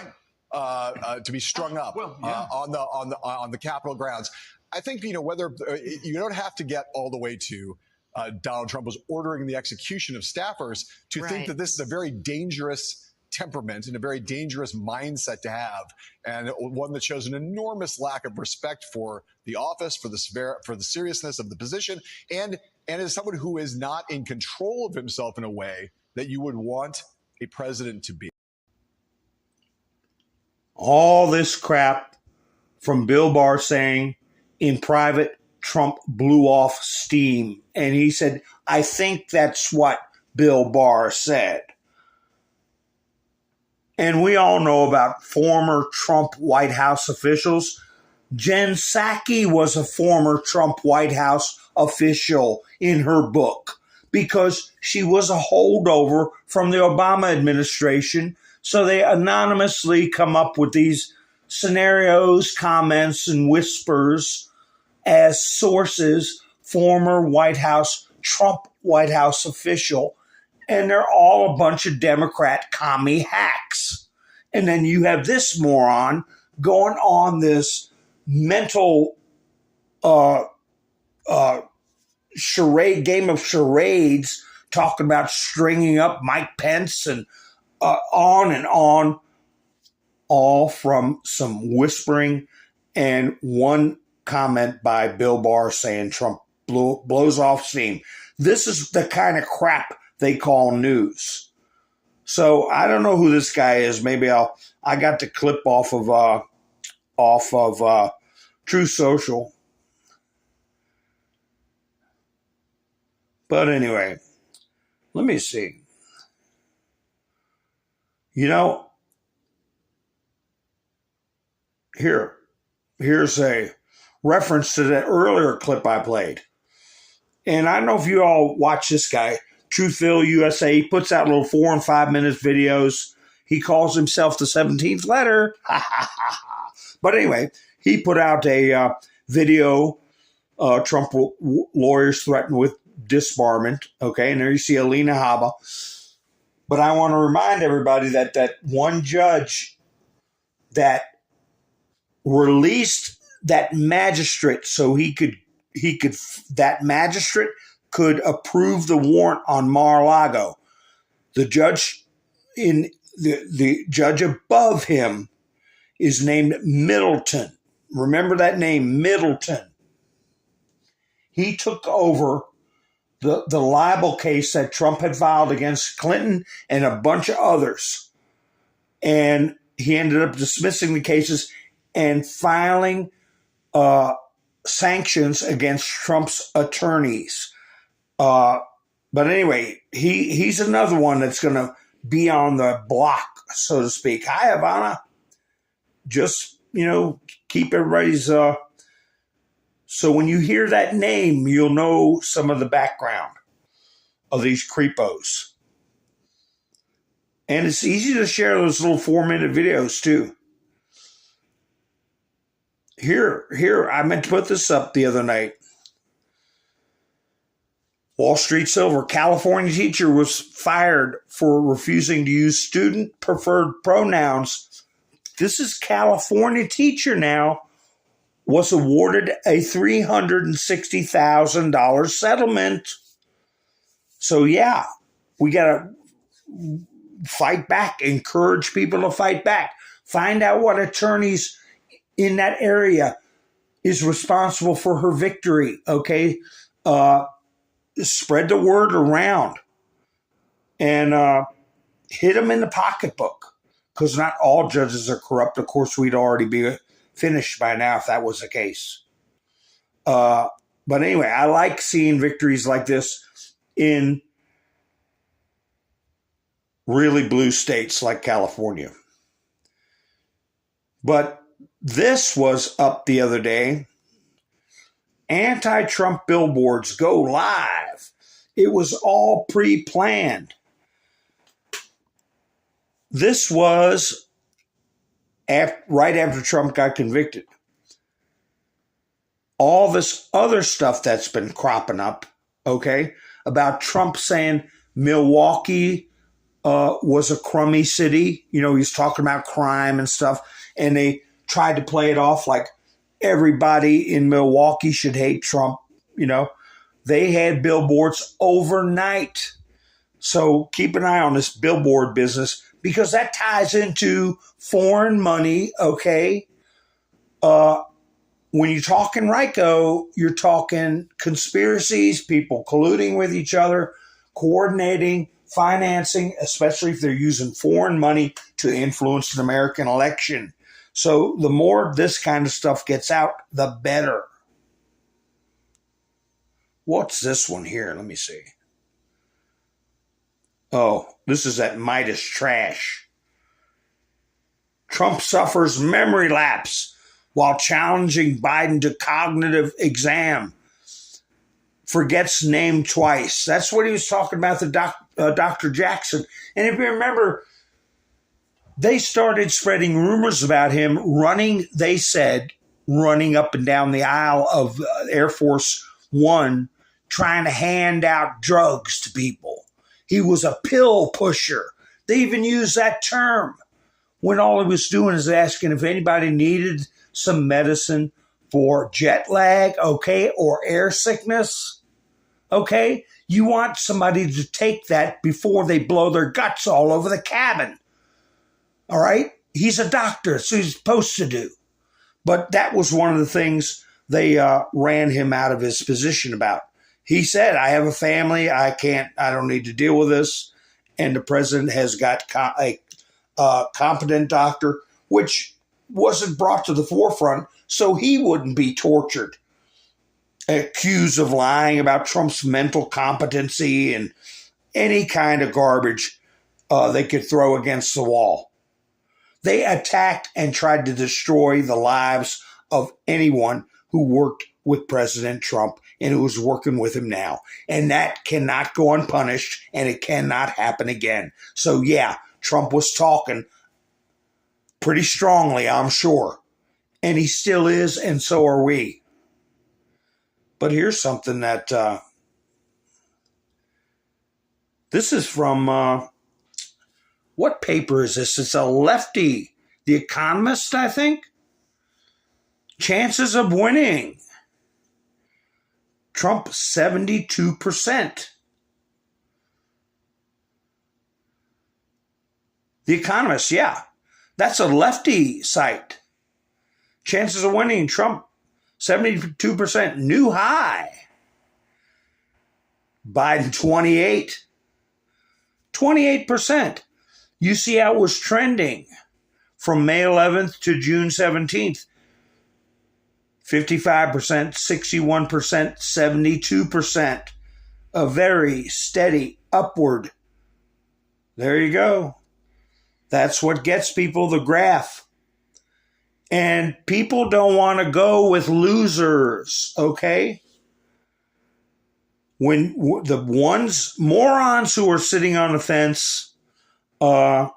Speaker 9: to be strung up on the Capitol grounds. I think, whether you don't have to get all the way to Donald Trump was ordering the execution of staffers to think that this is a very dangerous temperament and a very dangerous mindset to have, and one that shows an enormous lack of respect for the office, for the seriousness of the position, and as someone who is not in control of himself in a way that you would want a president to be.
Speaker 1: All this crap from Bill Barr saying in private, Trump blew off steam. And he said, I think that's what Bill Barr said. And we all know about former Trump White House officials. Jen Psaki was a former Trump White House official in her book because she was a holdover from the Obama administration. So they anonymously come up with these scenarios, comments, and whispers as sources, former Trump White House official. And they're all a bunch of Democrat commie hacks. And then you have this moron going on this mental game of charades, talking about stringing up Mike Pence and on, all from some whispering and one comment by Bill Barr saying Trump blows off steam. This is the kind of crap they call news. So I don't know who this guy is. Maybe I got the clip off of True Social. But anyway, let me see. Here's a reference to that earlier clip I played. And I don't know if you all watch this guy, Truthville USA. He puts out little 4 and 5 minute videos. He calls himself the 17th letter. But anyway, he put out a video, Trump lawyers threatened with disbarment. Okay, and there you see Alina Habba. But I want to remind everybody that one judge that released that magistrate so that magistrate could approve the warrant on Mar-a-Lago. The judge the judge above him is named Middleton. Remember that name, Middleton. He took over the libel case that Trump had filed against Clinton and a bunch of others. And he ended up dismissing the cases and filing sanctions against Trump's attorneys. But anyway, he's another one that's going to be on the block, so to speak. Hi, Ivana. Just, keep everybody's... So when you hear that name, you'll know some of the background of these creepos. And it's easy to share those little 4-minute videos, too. Here, I meant to put this up the other night. Wall Street Silver, California teacher was fired for refusing to use student preferred pronouns. This is California teacher now, was awarded a $360,000 settlement. So yeah, we got to fight back, encourage people to fight back. Find out what attorneys in that area is responsible for her victory, okay? Spread the word around and hit them in the pocketbook, because not all judges are corrupt. Of course, we'd already be finished by now if that was the case. But anyway, I like seeing victories like this in really blue states like California. But this was up the other day. Anti-Trump billboards go live. It was all pre-planned. This was right after Trump got convicted. All this other stuff that's been cropping up, okay, about Trump saying Milwaukee was a crummy city. You know, he's talking about crime and stuff, and they tried to play it off like everybody in Milwaukee should hate Trump. You know, they had billboards overnight. So keep an eye on this billboard business because that ties into foreign money, okay? When you're talking RICO, you're talking conspiracies, people colluding with each other, coordinating, financing, especially if they're using foreign money to influence an American election. So the more this kind of stuff gets out, the better. What's this one here? Let me see. Oh, this is that Midas trash. Trump suffers memory lapse while challenging Biden to cognitive exam. Forgets name twice. That's what he was talking about, Dr. Jackson. And if you remember, they started spreading rumors about him running up and down the aisle of Air Force One, trying to hand out drugs to people. He was a pill pusher. They even used that term when all he was doing is asking if anybody needed some medicine for jet lag, okay, or air sickness, okay? You want somebody to take that before they blow their guts all over the cabin, all right? He's a doctor, so he's supposed to do. But that was one of the things they ran him out of his position about. He said, I have a family, I don't need to deal with this. And the president has got a competent doctor, which wasn't brought to the forefront so he wouldn't be tortured, accused of lying about Trump's mental competency and any kind of garbage they could throw against the wall. They attacked and tried to destroy the lives of anyone who worked with President Trump and who is working with him now. And that cannot go unpunished, and it cannot happen again. So, yeah, Trump was talking pretty strongly, I'm sure. And he still is, and so are we. But here's something that this is from, what paper is this? It's a lefty, The Economist, I think. Chances of winning. Trump 72%. The Economist, yeah. That's a lefty site. Chances of winning, Trump 72%, new high. Biden 28%. You see how it was trending from May 11th to June 17th. 55%, 61%, 72%. A very steady upward. There you go. That's what gets people the graph. And people don't want to go with losers, okay? When the morons who are sitting on the fence, at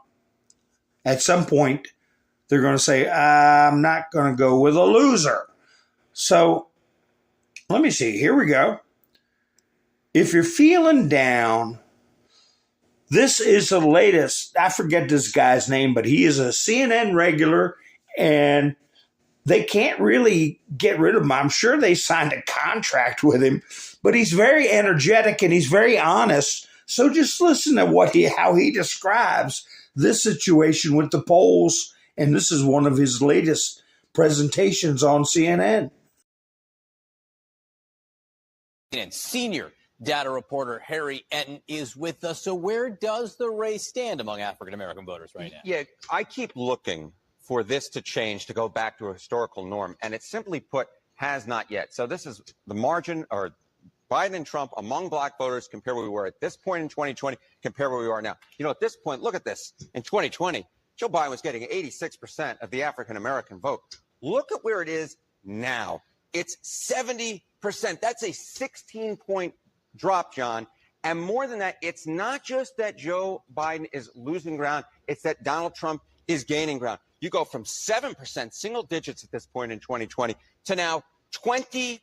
Speaker 1: some point, they're going to say, I'm not going to go with a loser. So let me see. Here we go. If you're feeling down, this is the latest. I forget this guy's name, but he is a CNN regular, and they can't really get rid of him. I'm sure they signed a contract with him, but he's very energetic and he's very honest. So just listen to how he describes this situation with the polls, and this is one of his latest presentations on CNN.
Speaker 11: And senior data reporter Harry Enton is with us. So where does the race stand among African-American voters right now?
Speaker 12: Yeah, I keep looking for this to change, to go back to a historical norm. And it simply put, has not yet. So this is the margin, or Biden and Trump among black voters, compare where we were at this point in 2020, compare where we are now. You know, at this point, look at this. In 2020, Joe Biden was getting 86% of the African-American vote. Look at where it is now. It's 70%. That's a 16-point drop, John. And more than that, it's not just that Joe Biden is losing ground. It's that Donald Trump is gaining ground. You go from 7%, single digits at this point in 2020, to now 21%.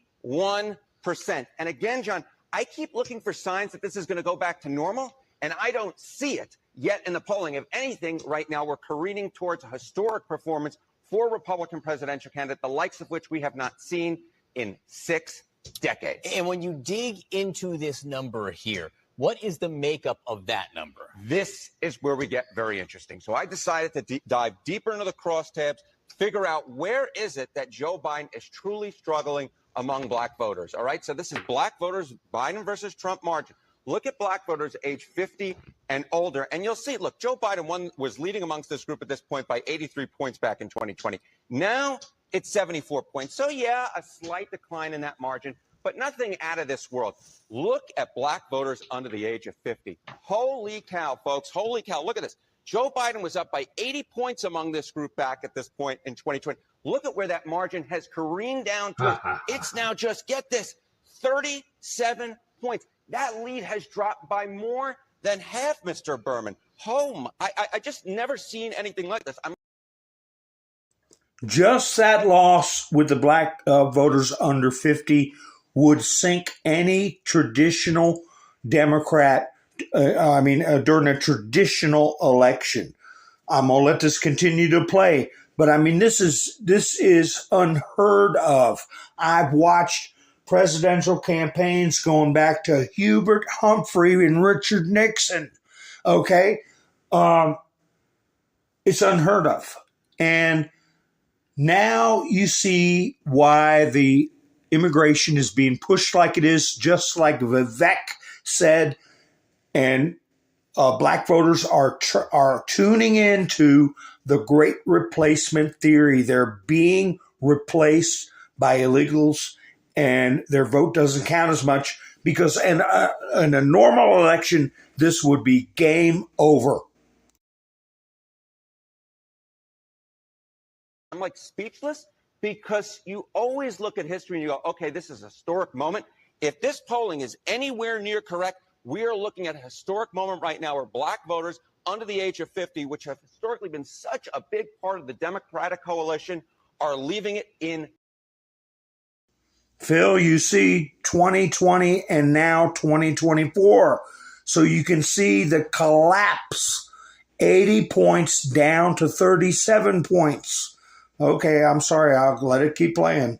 Speaker 12: And again, John, I keep looking for signs that this is going to go back to normal, and I don't see it yet in the polling. If anything, right now we're careening towards a historic performance for a Republican presidential candidate, the likes of which we have not seen in 6 decades.
Speaker 11: And when you dig into this number here, what is the makeup of that number?
Speaker 12: This is where we get very interesting. So I decided to dive deeper into the crosstabs, figure out where is it that Joe Biden is truly struggling among black voters. All right, so this is black voters, Biden versus Trump margin. Look at black voters age 50 and older, and you'll see, look, Joe Biden was leading amongst this group at this point by 83 points back in 2020. Now it's 74 points. So, yeah, a slight decline in that margin, but nothing out of this world. Look at black voters under the age of 50. Holy cow, folks. Holy cow. Look at this. Joe Biden was up by 80 points among this group back at this point in 2020. Look at where that margin has careened down to. It's now just, get this, 37 points. That lead has dropped by more than half, Mr. Berman. I just never seen anything like this.
Speaker 1: Just that loss with the black voters under 50 would sink any traditional Democrat, during a traditional election. I'm going to let this continue to play. But, this is unheard of. I've watched presidential campaigns going back to Hubert Humphrey and Richard Nixon. Okay? It's unheard of. And now you see why the immigration is being pushed like it is, just like Vivek said. And black voters are tuning into the great replacement theory. They're being replaced by illegals, and their vote doesn't count as much because in a normal election, this would be game over.
Speaker 12: I'm like speechless because you always look at history and you go, okay, this is a historic moment. If this polling is anywhere near correct, we are looking at a historic moment right now where black voters under the age of 50, which have historically been such a big part of the Democratic coalition, are leaving it in.
Speaker 1: Phil, you see 2020 and now 2024. So you can see the collapse, 80 points down to 37 points. Okay, I'm sorry. I'll let it keep playing.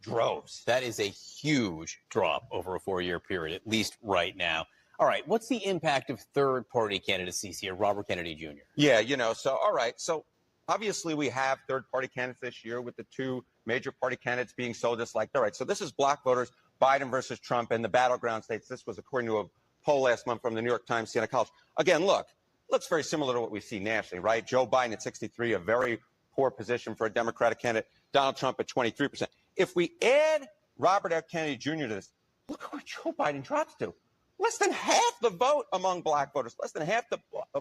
Speaker 11: Droves. That is a huge drop over a 4-year period, at least right now. All right, what's the impact of third-party candidacies here? Robert Kennedy Jr.
Speaker 12: Yeah, all right. So obviously we have third-party candidates this year with the 2 major party candidates being so disliked. All right, so this is black voters, Biden versus Trump in the battleground states. This was according to a poll last month from the New York Times, Siena College. Again, looks very similar to what we see nationally, right? Joe Biden at 63, a very poor position for a Democratic candidate. Donald Trump at 23%. If we add Robert F. Kennedy Jr. to this, look at what Joe Biden drops to. Less than half the vote among black voters, less than half the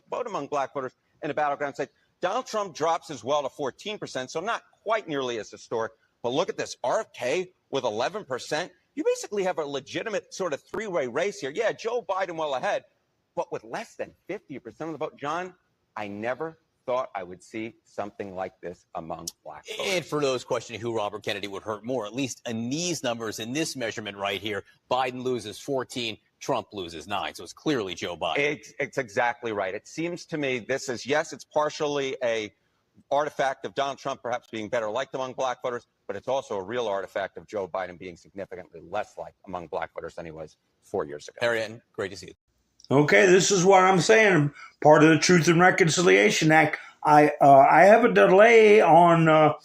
Speaker 12: vote among black voters in the battleground state. Donald Trump drops as well to 14%, so not quite nearly as historic. But look at this, RFK with 11%. You basically have a legitimate sort of 3-way race here. Yeah, Joe Biden well ahead, but with less than 50% of the vote. John, I never thought I would see something like this among black voters.
Speaker 11: And for those questioning who Robert Kennedy would hurt more, at least in these numbers, in this measurement right here, Biden loses 14, Trump loses 9. So it's clearly Joe Biden.
Speaker 12: It's exactly right. It seems to me this is, yes, it's partially a artifact of Donald Trump perhaps being better liked among black voters, but it's also a real artifact of Joe Biden being significantly less liked among black voters than he was 4 years ago.
Speaker 11: Harry, great to see you.
Speaker 1: Okay, this is what I'm saying. Part of the Truth and Reconciliation Act. I have a delay on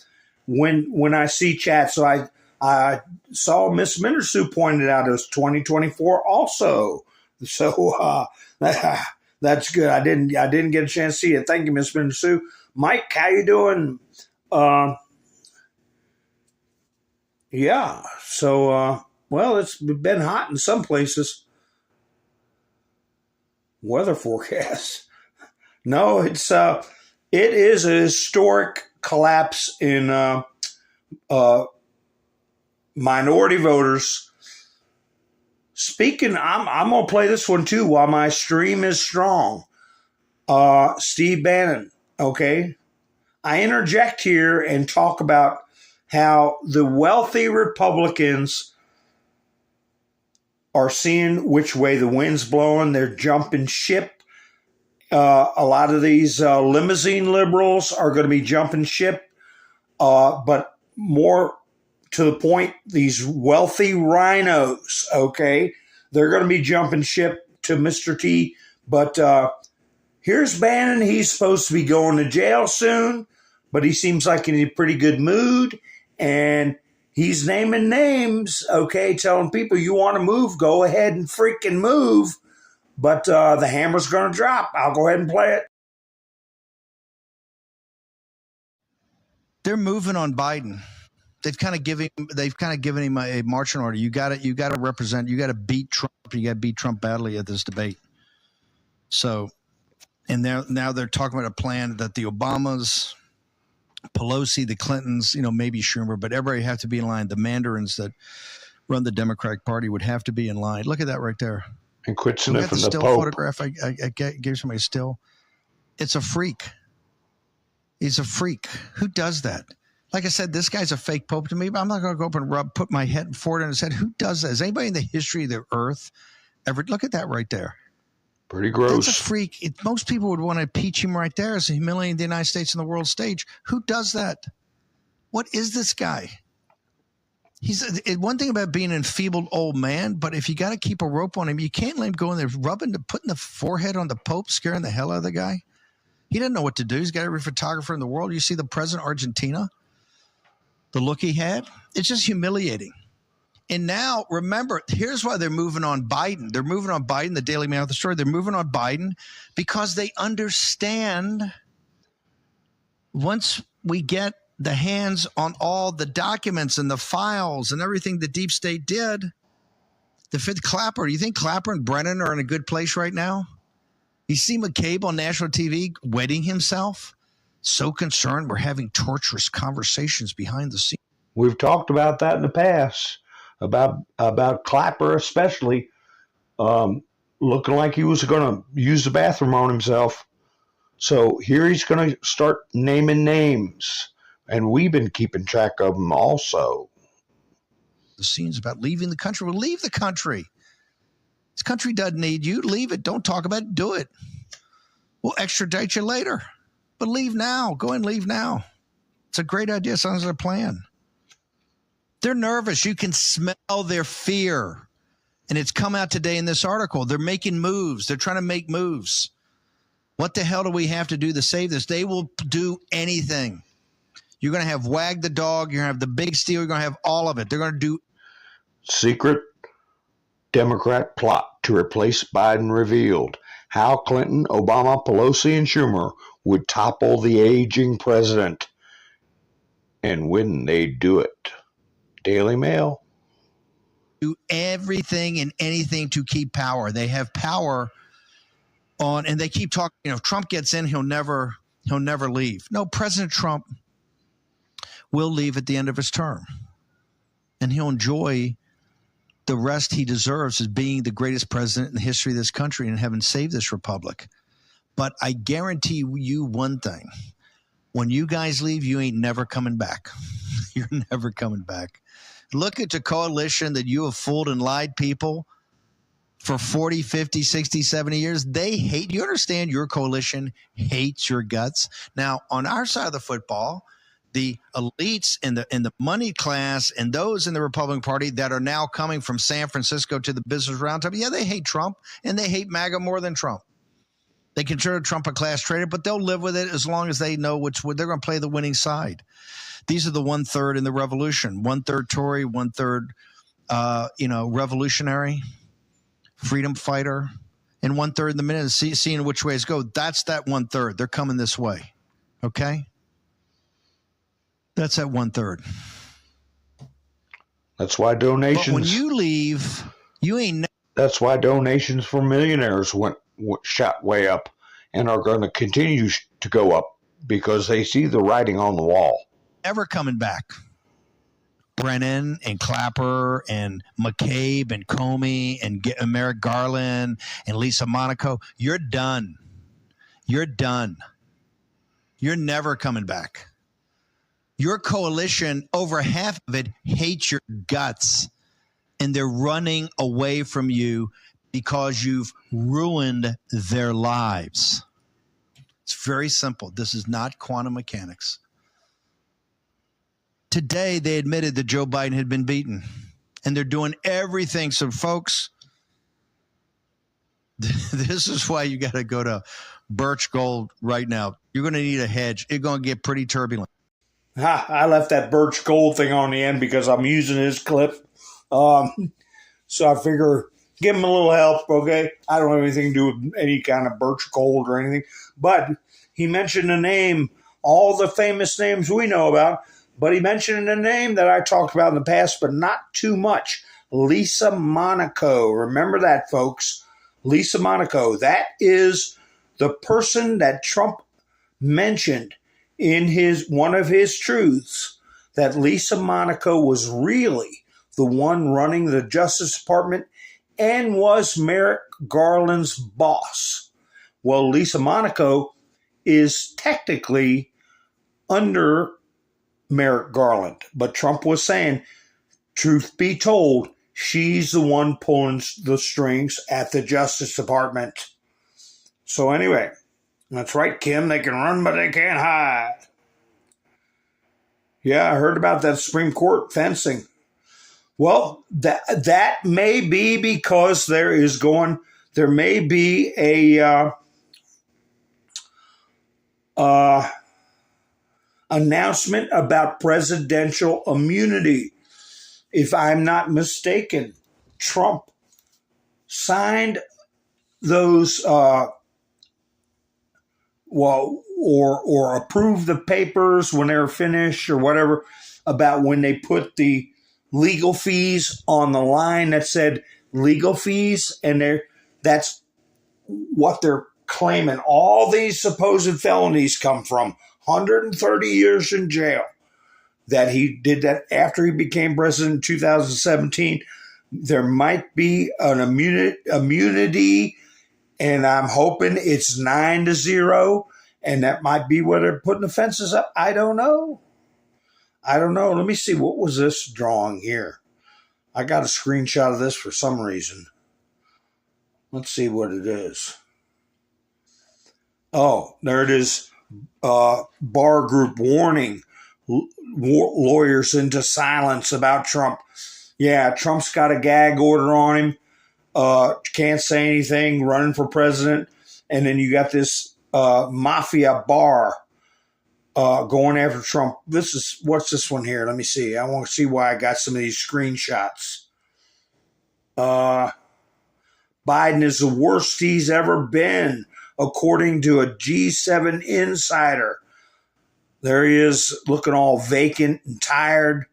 Speaker 1: when I see chat. So I saw Miss Mindersu pointed out it was 2024 also. So that's good. I didn't get a chance to see it. Thank you, Miss Mindersu. Mike, how you doing? Yeah. So, well, it's been hot in some places. Weather forecast. No, it is a historic collapse in minority voters. Speaking, I'm gonna play this one too while my stream is strong. Steve Bannon. Okay, I interject here and talk about how the wealthy Republicans are seeing which way the wind's blowing. They're jumping ship. A lot of these limousine liberals are going to be jumping ship, but more to the point, these wealthy rhinos, okay, they're going to be jumping ship to Mr. T. But here's Bannon. He's supposed to be going to jail soon, but he seems like in a pretty good mood, and he's naming names, okay, telling people you want to move, go ahead and freaking move. But the hammer's going to drop. I'll go ahead and play it.
Speaker 13: They're moving on Biden. They've kind of given him a marching order. You got to represent. You got to beat Trump. You got to beat Trump badly at this debate. So, and now they're talking about a plan that the Obamas, Pelosi, the Clintons, maybe Schumer, but everybody have to be in line. The mandarins that run the Democratic Party would have to be in line. Look at that right there.
Speaker 1: And quit
Speaker 13: So we got
Speaker 1: sniffing
Speaker 13: the
Speaker 1: the
Speaker 13: still
Speaker 1: Pope.
Speaker 13: photograph. I gave somebody a still. It's a freak. He's a freak. Who does that? Like I said, this guy's a fake Pope to me, but I'm not going to go up and put my head forward on his head. Who does that? Is anybody in the history of the earth ever? Look at that right there.
Speaker 1: Pretty gross.
Speaker 13: That's a freak. Most people would want to impeach him right there as humiliating the United States on the world stage. Who does that? What is this guy? He's one thing about being an enfeebled old man, but if you got to keep a rope on him, you can't let him go in there putting the forehead on the Pope, scaring the hell out of the guy. He doesn't know what to do. He's got every photographer in the world. You see the president of Argentina, the look he had. It's just humiliating. And now, remember, here's why they're moving on Biden. They're moving on Biden, the Daily Mail, the story. They're moving on Biden because they understand once we get the hands on all the documents and the files and everything the deep state did, the fifth Clapper, do you think Clapper and Brennan are in a good place right now? You see McCabe on national TV wetting himself? So concerned we're having torturous conversations behind the scenes.
Speaker 1: We've talked about that in the past, about Clapper especially, looking like he was going to use the bathroom on himself. So here he's going to start naming names, and we've been keeping track of them also.
Speaker 13: The scenes about leaving the country. Well, leave the country. This country doesn't need you. Leave it. Don't talk about it. Do it. We'll extradite you later. But leave now. Go and leave now. It's a great idea. Sounds like a plan. They're nervous. You can smell their fear. And it's come out today in this article. They're making moves. They're trying to make moves. What the hell do we have to do to save this? They will do anything. You're going to have Wag the dog. You're going to have the big steal. You're going to have all of it. They're going to do.
Speaker 1: Secret Democrat plot to replace Biden revealed. How Clinton, Obama, Pelosi, and Schumer would topple the aging president. And when they do it. Daily Mail.
Speaker 13: Do everything and anything to keep power. They have power on, and they keep talking. If Trump gets in, he'll never leave. No, President Trump will leave at the end of his term, and he'll enjoy the rest he deserves as being the greatest president in the history of this country and having saved this republic. But I guarantee you one thing: when you guys leave, you ain't never coming back. You're never coming back. Look at the coalition that you have fooled and lied people for 40, 50, 60, 70 years. They hate you. Understand your coalition hates your guts. Now, on our side of the football, the elites in the money class and those in the Republican Party that are now coming from San Francisco to the Business Roundtable, yeah, they hate Trump and they hate MAGA more than Trump. They consider Trump a class traitor, but they'll live with it as long as they know they're going to play the winning side. These are the 1/3 in the revolution, 1/3 Tory, 1/3, revolutionary, freedom fighter, and 1/3 in the minute, seeing which ways go. That's that 1/3. They're coming this way. Okay? That's that 1/3.
Speaker 1: That's why
Speaker 13: But
Speaker 1: donations.
Speaker 13: when you leave, you ain't
Speaker 1: That's why donations for millionaires went shot way up, and are going to continue to go up because they see the writing on the wall.
Speaker 13: never coming back. Brennan and Clapper and McCabe and Comey and Merrick Garland and Lisa Monaco, you're done. You're done. You're never coming back. Your coalition, over half of it, hates your guts, and they're running away from you because you've ruined their lives. It's very simple. This is not quantum mechanics. Today, they admitted that Joe Biden had been beaten, and they're doing everything. So, folks, this is why you got to go to Birch Gold right now. You're going to need a hedge. It's going to get pretty turbulent.
Speaker 1: I left that Birch Gold thing on the end because I'm using his clip. So I figure give him a little help, okay? I don't have anything to do with any kind of Birch Gold or anything. But he mentioned a name, all the famous names we know about, but he mentioned a name that I talked about in the past, but not too much. Lisa Monaco. Remember that, folks. Lisa Monaco. That is the person that Trump mentioned in one of his truths, that Lisa Monaco was really the one running the Justice Department and was Merrick Garland's boss. Well, Lisa Monaco is technically under Merrick Garland, but Trump was saying, truth be told, she's the one pulling the strings at the Justice Department. So anyway, that's right, Kim. They can run, but they can't hide. Yeah, I heard about that Supreme Court fencing. Well, that may be because there may be a announcement about presidential immunity. If I'm not mistaken, Trump signed those or approved the papers when they were finished or whatever about when they put the legal fees on the line that said legal fees, and that's what they're claiming all these supposed felonies come from. 130 years in jail. That he did that after he became president in 2017. There might be an immunity, and I'm hoping it's 9-0, and that might be where they're putting the fences up. I don't know. Let me see. What was this drawing here? I got a screenshot of this for some reason. Let's see what it is. Oh, there it is. Bar group warning lawyers into silence about Trump. Yeah, Trump's got a gag order on him. Can't say anything, running for president. And then you got this mafia bar going after Trump. What's this one here? Let me see. I want to see why I got some of these screenshots. Biden is the worst he's ever been, according to a G7 insider. There he is, looking all vacant and tired.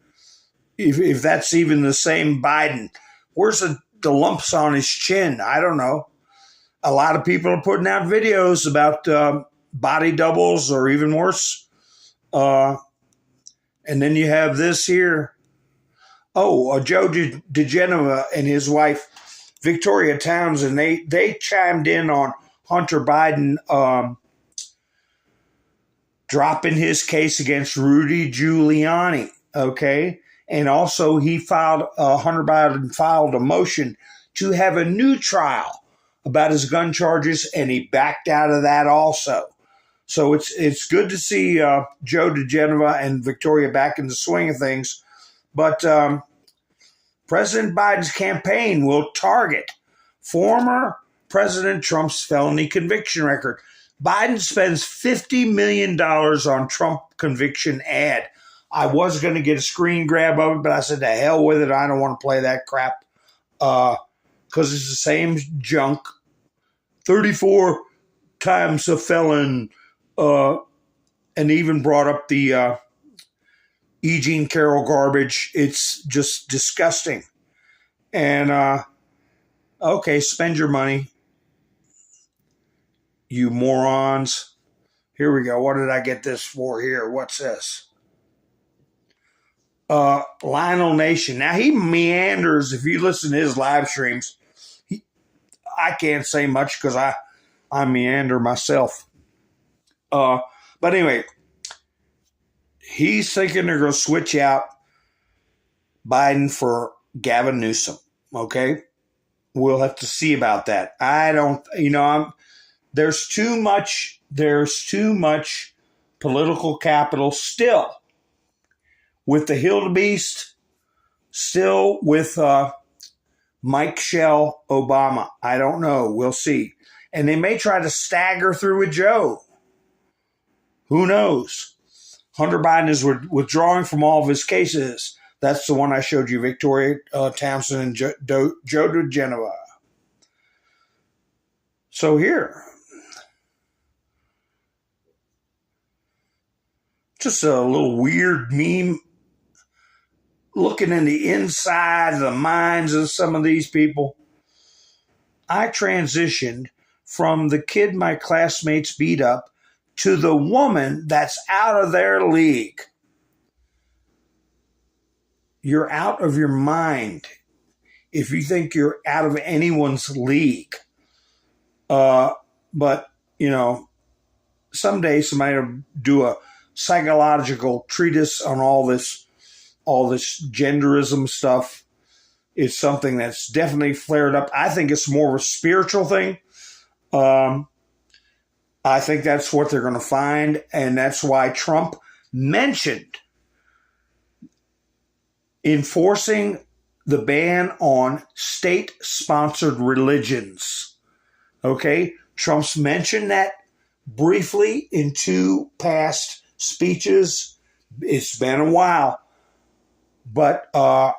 Speaker 1: If that's even the same Biden. Where's the lumps on his chin? I don't know. A lot of people are putting out videos about body doubles or even worse. And then you have this here. Oh, Joe DeGenova and his wife, Victoria Townsend, they chimed in on Hunter Biden dropping his case against Rudy Giuliani, okay? And also Hunter Biden filed a motion to have a new trial about his gun charges, and he backed out of that also. So it's good to see Joe DeGenova and Victoria back in the swing of things. But President Biden's campaign will target former President Trump's felony conviction record. Biden spends $50 million on Trump conviction ad. I was going to get a screen grab of it, but I said, to hell with it. I don't want to play that crap because it's the same junk. 34 times a felon, and even brought up the E. Jean Carroll garbage. It's just disgusting. And, okay, spend your money, you morons. Here we go. What did I get this for here? What's this? Lionel Nation. Now, he meanders. If you listen to his live streams, I can't say much because I meander myself. But anyway, he's thinking they're going to switch out Biden for Gavin Newsom. Okay? We'll have to see about that. I don't, there's too much political capital still with the Hildebeest, still with Mike Shell Obama. I don't know. We'll see. And they may try to stagger through with Joe. Who knows? Hunter Biden is withdrawing from all of his cases. That's the one I showed you, Victoria Townsend and Joe DeGenova. So here, just a little weird meme looking in the inside of the minds of some of these people. I transitioned from the kid my classmates beat up to the woman that's out of their league. You're out of your mind if you think you're out of anyone's league. But, someday somebody will do a psychological treatise on all this genderism stuff. It's something that's definitely flared up. I think it's more of a spiritual thing. I think that's what they're going to find, and that's why Trump mentioned enforcing the ban on state-sponsored religions. Okay? Trump's mentioned that briefly in 2 past speeches. It's been a while. But I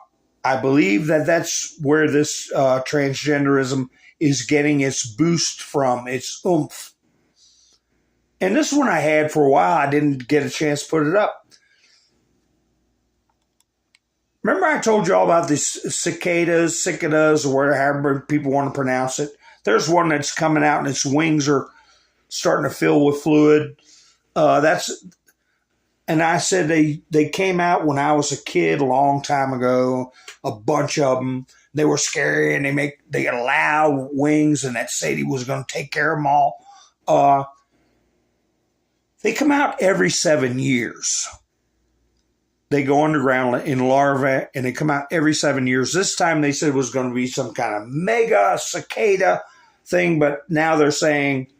Speaker 1: believe that that's where this transgenderism is getting its boost from, its oomph. And this one I had for a while. I didn't get a chance to put it up. Remember I told you all about these cicadas, or however people want to pronounce it. There's one that's coming out and its wings are starting to fill with fluid. And I said they came out when I was a kid a long time ago, a bunch of them. They were scary and they got loud wings, and that Sadie was going to take care of them all. They come out every 7 years. They go underground in larvae, and they come out every 7 years. This time they said it was going to be some kind of mega cicada thing, but now they're saying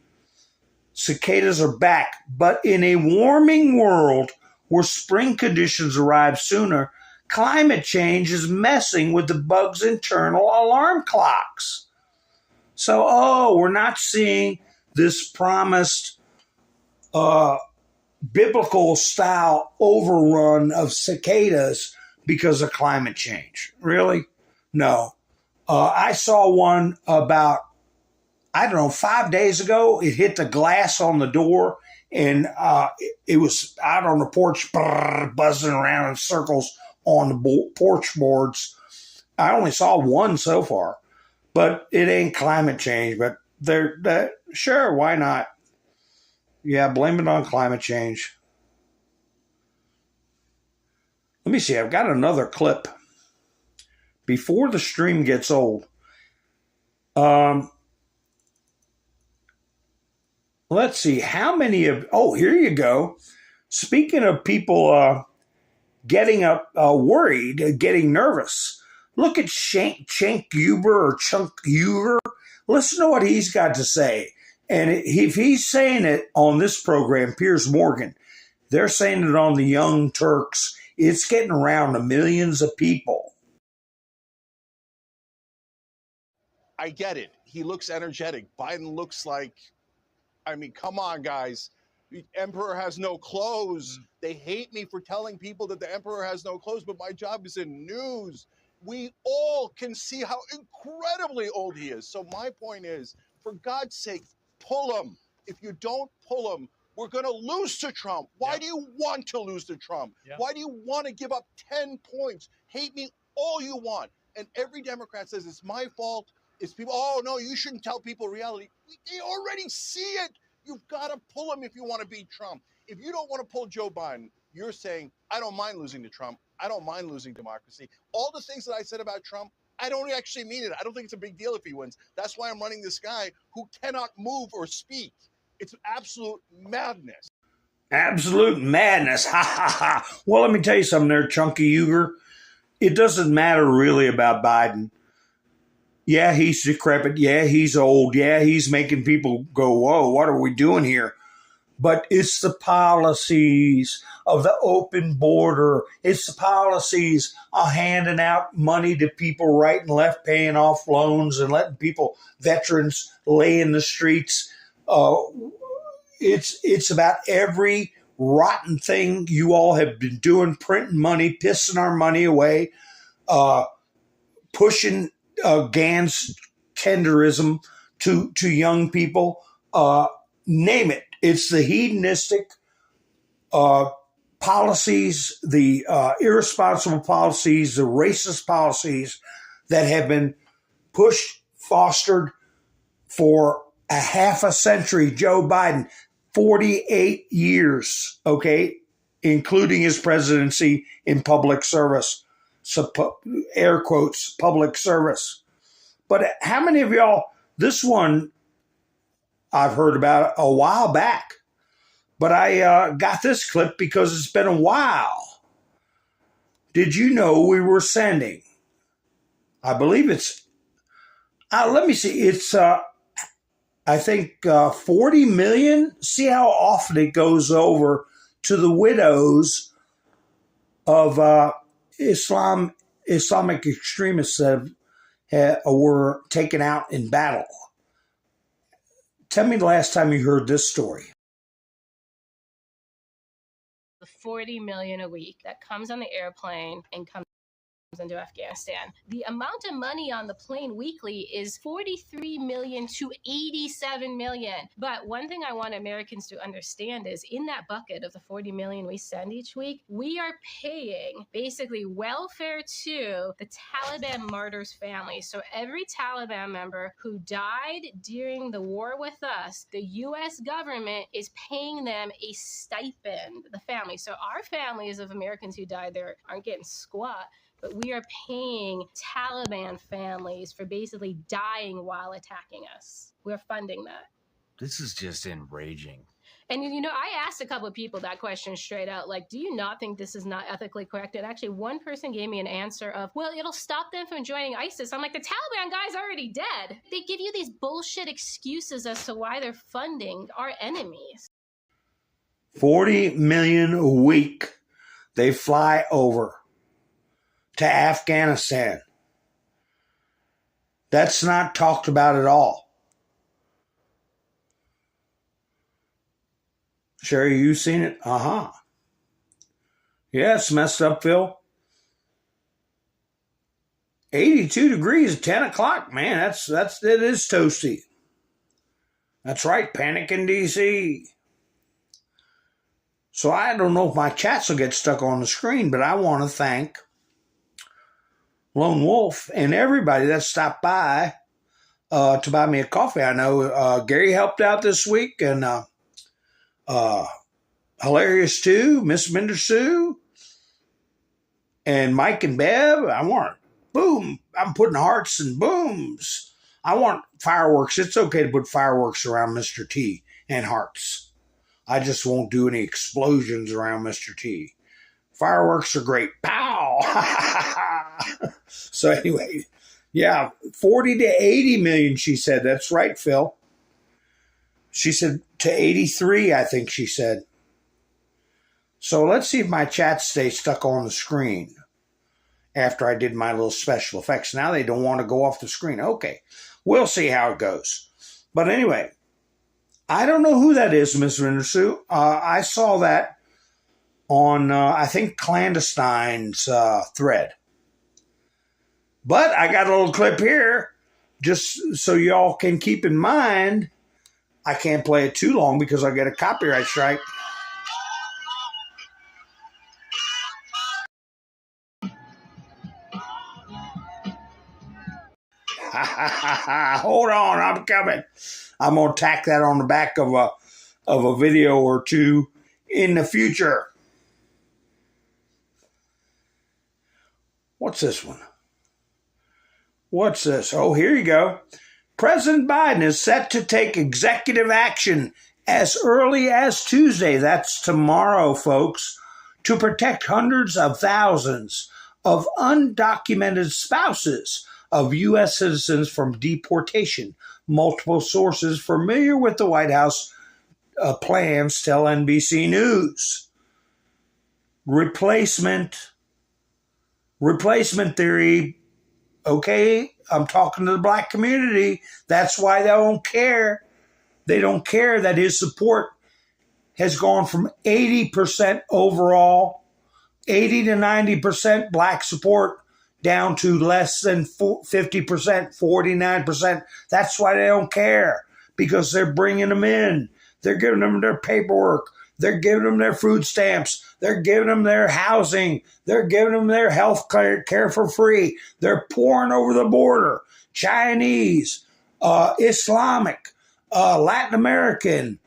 Speaker 1: cicadas are back. But in a warming world where spring conditions arrive sooner, climate change is messing with the bug's internal alarm clocks. So, we're not seeing this promised biblical style overrun of cicadas because of climate change. Really? No. I saw one about, 5 days ago. It hit the glass on the door, and it was out on the porch, buzzing around in circles on the porch boards. I only saw one so far, but it ain't climate change. But sure, why not? Yeah, blame it on climate change. Let me see. I've got another clip. Before the stream gets old. Let's see. How many of... Oh, here you go. Speaking of people getting worried, getting nervous, look at Cenk Uygur or Chunk Uygur. Listen to what he's got to say. And if he's saying it on this program, Piers Morgan, they're saying it on the Young Turks. It's getting around to millions of people.
Speaker 14: I get it. He looks energetic. Biden looks like, come on, guys. The emperor has no clothes. They hate me for telling people that the emperor has no clothes, but my job is in news. We all can see how incredibly old he is. So my point is, for God's sake, pull him. If you don't pull him, We're going to lose to Trump. Why do you want to lose to Trump? Why do you want to give up 10 points? Hate me all you want. And every Democrat says it's my fault. It's people, oh, no, you shouldn't tell people reality. They already see it. You've got to pull them if you want to beat Trump. If you don't want to pull Joe Biden, you're saying, I don't mind losing to Trump. I don't mind losing democracy. All the things that I said about Trump, I don't actually mean it. I don't think it's a big deal if he wins. That's why I'm running this guy who cannot move or speak. It's absolute madness.
Speaker 1: Absolute madness. Ha, ha, ha. Well, let me tell you something there, Chunky Uger. It doesn't matter really about Biden. Yeah, he's decrepit. Yeah, he's old. Yeah, he's making people go, whoa, what are we doing here? But it's the policies of the open border. It's the policies of handing out money to people right and left, paying off loans and letting people, veterans, lay in the streets. It's about every rotten thing you all have been doing, printing money, pissing our money away, pushing Gans tenderism to young people. Name it. It's the hedonistic policies, the irresponsible policies, the racist policies that have been pushed, fostered for a half a century. Joe Biden, 48 years, okay, including his presidency in public service, air quotes, public service. But how many of y'all, this one I've heard about a while back, but I got this clip because it's been a while. Did you know we were sending, I believe it's, let me see, it's, I think 40 million. See how often it goes over to the widows of Islamic extremists that were taken out in battle. Tell me the last time you heard this story.
Speaker 15: The 40 million a week that comes on the airplane and comes into Afghanistan. The amount of money on the plane weekly is 43 million to 87 million. But one thing I want Americans to understand is in that bucket of the 40 million we send each week, we are paying basically welfare to the Taliban martyrs' families. So every Taliban member who died during the war with us, the U.S. government is paying them a stipend, the family. So our families of Americans who died there aren't getting squat, but we are paying Taliban families for basically dying while attacking us. We're funding that.
Speaker 16: This is just enraging.
Speaker 15: And, you know, I asked a couple of people that question straight out, like, do you not think this is not ethically correct? And actually, one person gave me an answer of, well, it'll stop them from joining ISIS. I'm like, the Taliban guy's already dead. They give you these bullshit excuses as to why they're funding our enemies.
Speaker 1: 40 million a week they fly over to Afghanistan. That's not talked about at all. Sherry, you seen it? Uh-huh. Yeah, it's messed up, Phil. 82 degrees at 10 o'clock, man. It is toasty. That's right, panic in D.C. So I don't know if my chats will get stuck on the screen, but I want to thank Lone Wolf and everybody that stopped by to buy me a coffee. I know Gary helped out this week, and Hilarious too, Miss Minder Sue, and Mike and Bev. I want boom. I'm putting hearts and booms. I want fireworks. It's okay to put fireworks around Mr. T and hearts. I just won't do any explosions around Mr. T. Fireworks are great. Pow! So anyway, yeah, 40 to 80 million, she said. That's right, Phil. She said to 83, I think she said. So let's see if my chats stay stuck on the screen after I did my little special effects. Now they don't want to go off the screen. Okay, we'll see how it goes. But anyway, I don't know who that is, Miss Rendersue. I saw that on, I think, Clandestine's thread. But I got a little clip here just so y'all can keep in mind I can't play it too long because I get a copyright strike. Hold on, I'm coming. I'm gonna tack that on the back of a video or two in the future. What's this one? What's this? Oh, here you go. President Biden is set to take executive action as early as Tuesday, that's tomorrow, folks, to protect hundreds of thousands of undocumented spouses of U.S. citizens from deportation. Multiple sources familiar with the White House plans tell NBC News. Replacement theory. Okay, I'm talking to the black community. That's why they don't care. They don't care that his support has gone from 80% overall, 80 to 90% black support, down to less than 50%, 49%. That's why they don't care, because they're bringing them in. They're giving them their paperwork. They're giving them their food stamps. They're giving them their housing. They're giving them their health care for free. They're pouring over the border. Chinese, Islamic, Latin American,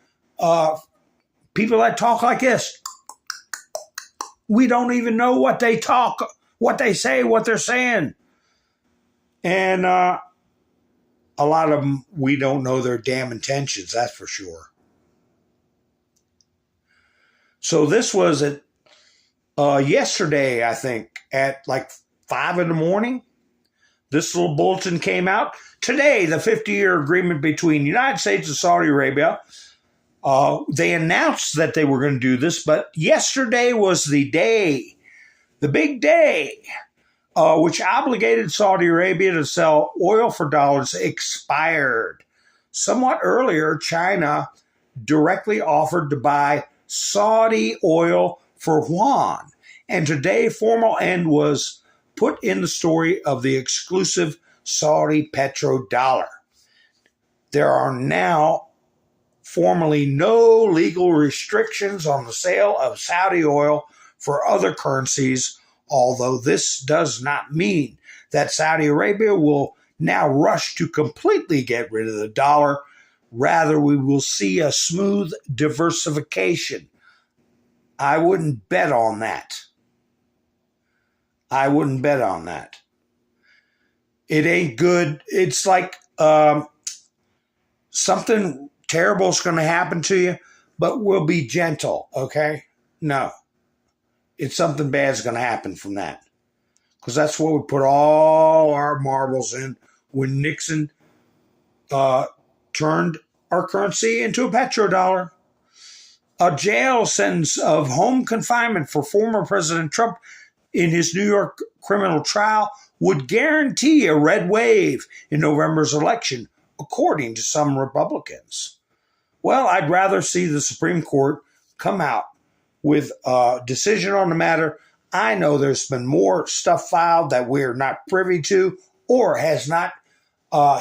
Speaker 1: people that talk like this. We don't even know what they talk, what they say, what they're saying. And a lot of them, we don't know their damn intentions, that's for sure. So this was at yesterday, I think, at like 5 in the morning. This little bulletin came out. Today, the 50-year agreement between the United States and Saudi Arabia. They announced that they were going to do this, but yesterday was the day, the big day, which obligated Saudi Arabia to sell oil for dollars, expired. Somewhat earlier, China directly offered to buy Saudi oil for yuan. And today, formal end was put in the story of the exclusive Saudi petrodollar. There are now formally no legal restrictions on the sale of Saudi oil for other currencies, although this does not mean that Saudi Arabia will now rush to completely get rid of the dollar. Rather, we will see a smooth diversification. I wouldn't bet on that. I wouldn't bet on that. It ain't good. It's like something terrible is going to happen to you, but we'll be gentle, okay? No. It's something bad is going to happen from that. Because that's what we put all our marbles in when Nixon turned our currency into a petrodollar. A jail sentence of home confinement for former President Trump in his New York criminal trial would guarantee a red wave in November's election, according to some Republicans. Well, I'd rather see the Supreme Court come out with a decision on the matter. I know there's been more stuff filed that we're not privy to or has not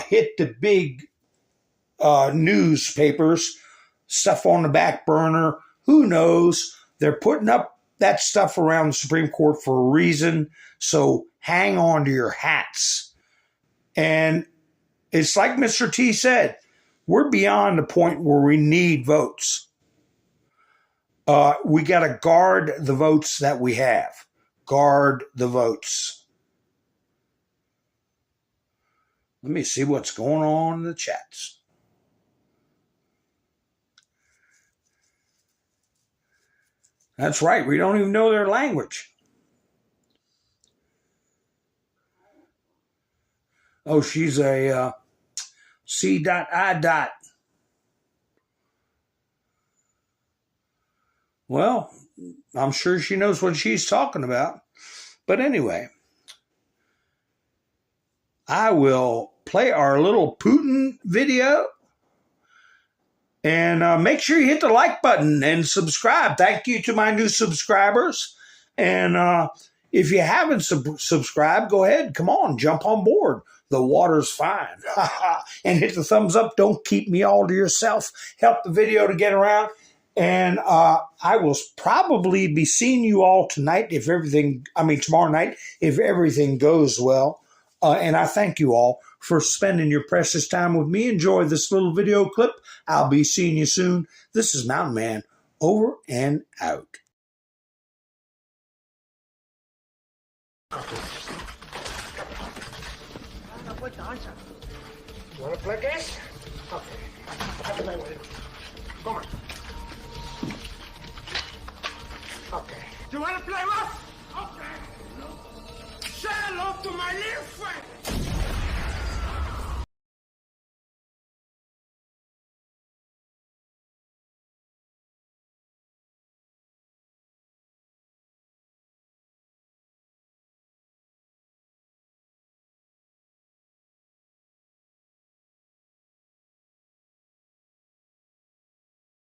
Speaker 1: hit the big newspapers, stuff on the back burner. Who knows? They're putting up that stuff around the Supreme Court for a reason. So hang on to your hats. And it's like Mr. T said, we're beyond the point where we need votes. We got to guard the votes that we have. Guard the votes. Let me see what's going on in the chats. That's right. We don't even know their language. Oh, she's a C.I. Well, I'm sure she knows what she's talking about. But anyway, I will play our little Putin video. And make sure you hit the like button and subscribe. Thank you to my new subscribers. And if you haven't subscribed, go ahead. Come on, jump on board. The water's fine. And hit the thumbs up. Don't keep me all to yourself. Help the video to get around. And I will probably be seeing you all tonight tomorrow night, if everything goes well. And I thank you all for spending your precious time with me. Enjoy this little video clip. I'll be seeing you soon. This is Mountain Man, over and out.
Speaker 17: You want to play games? Okay. Have a play with it. Come on. Okay. You want to play rough? Okay. Say hello to my little friend.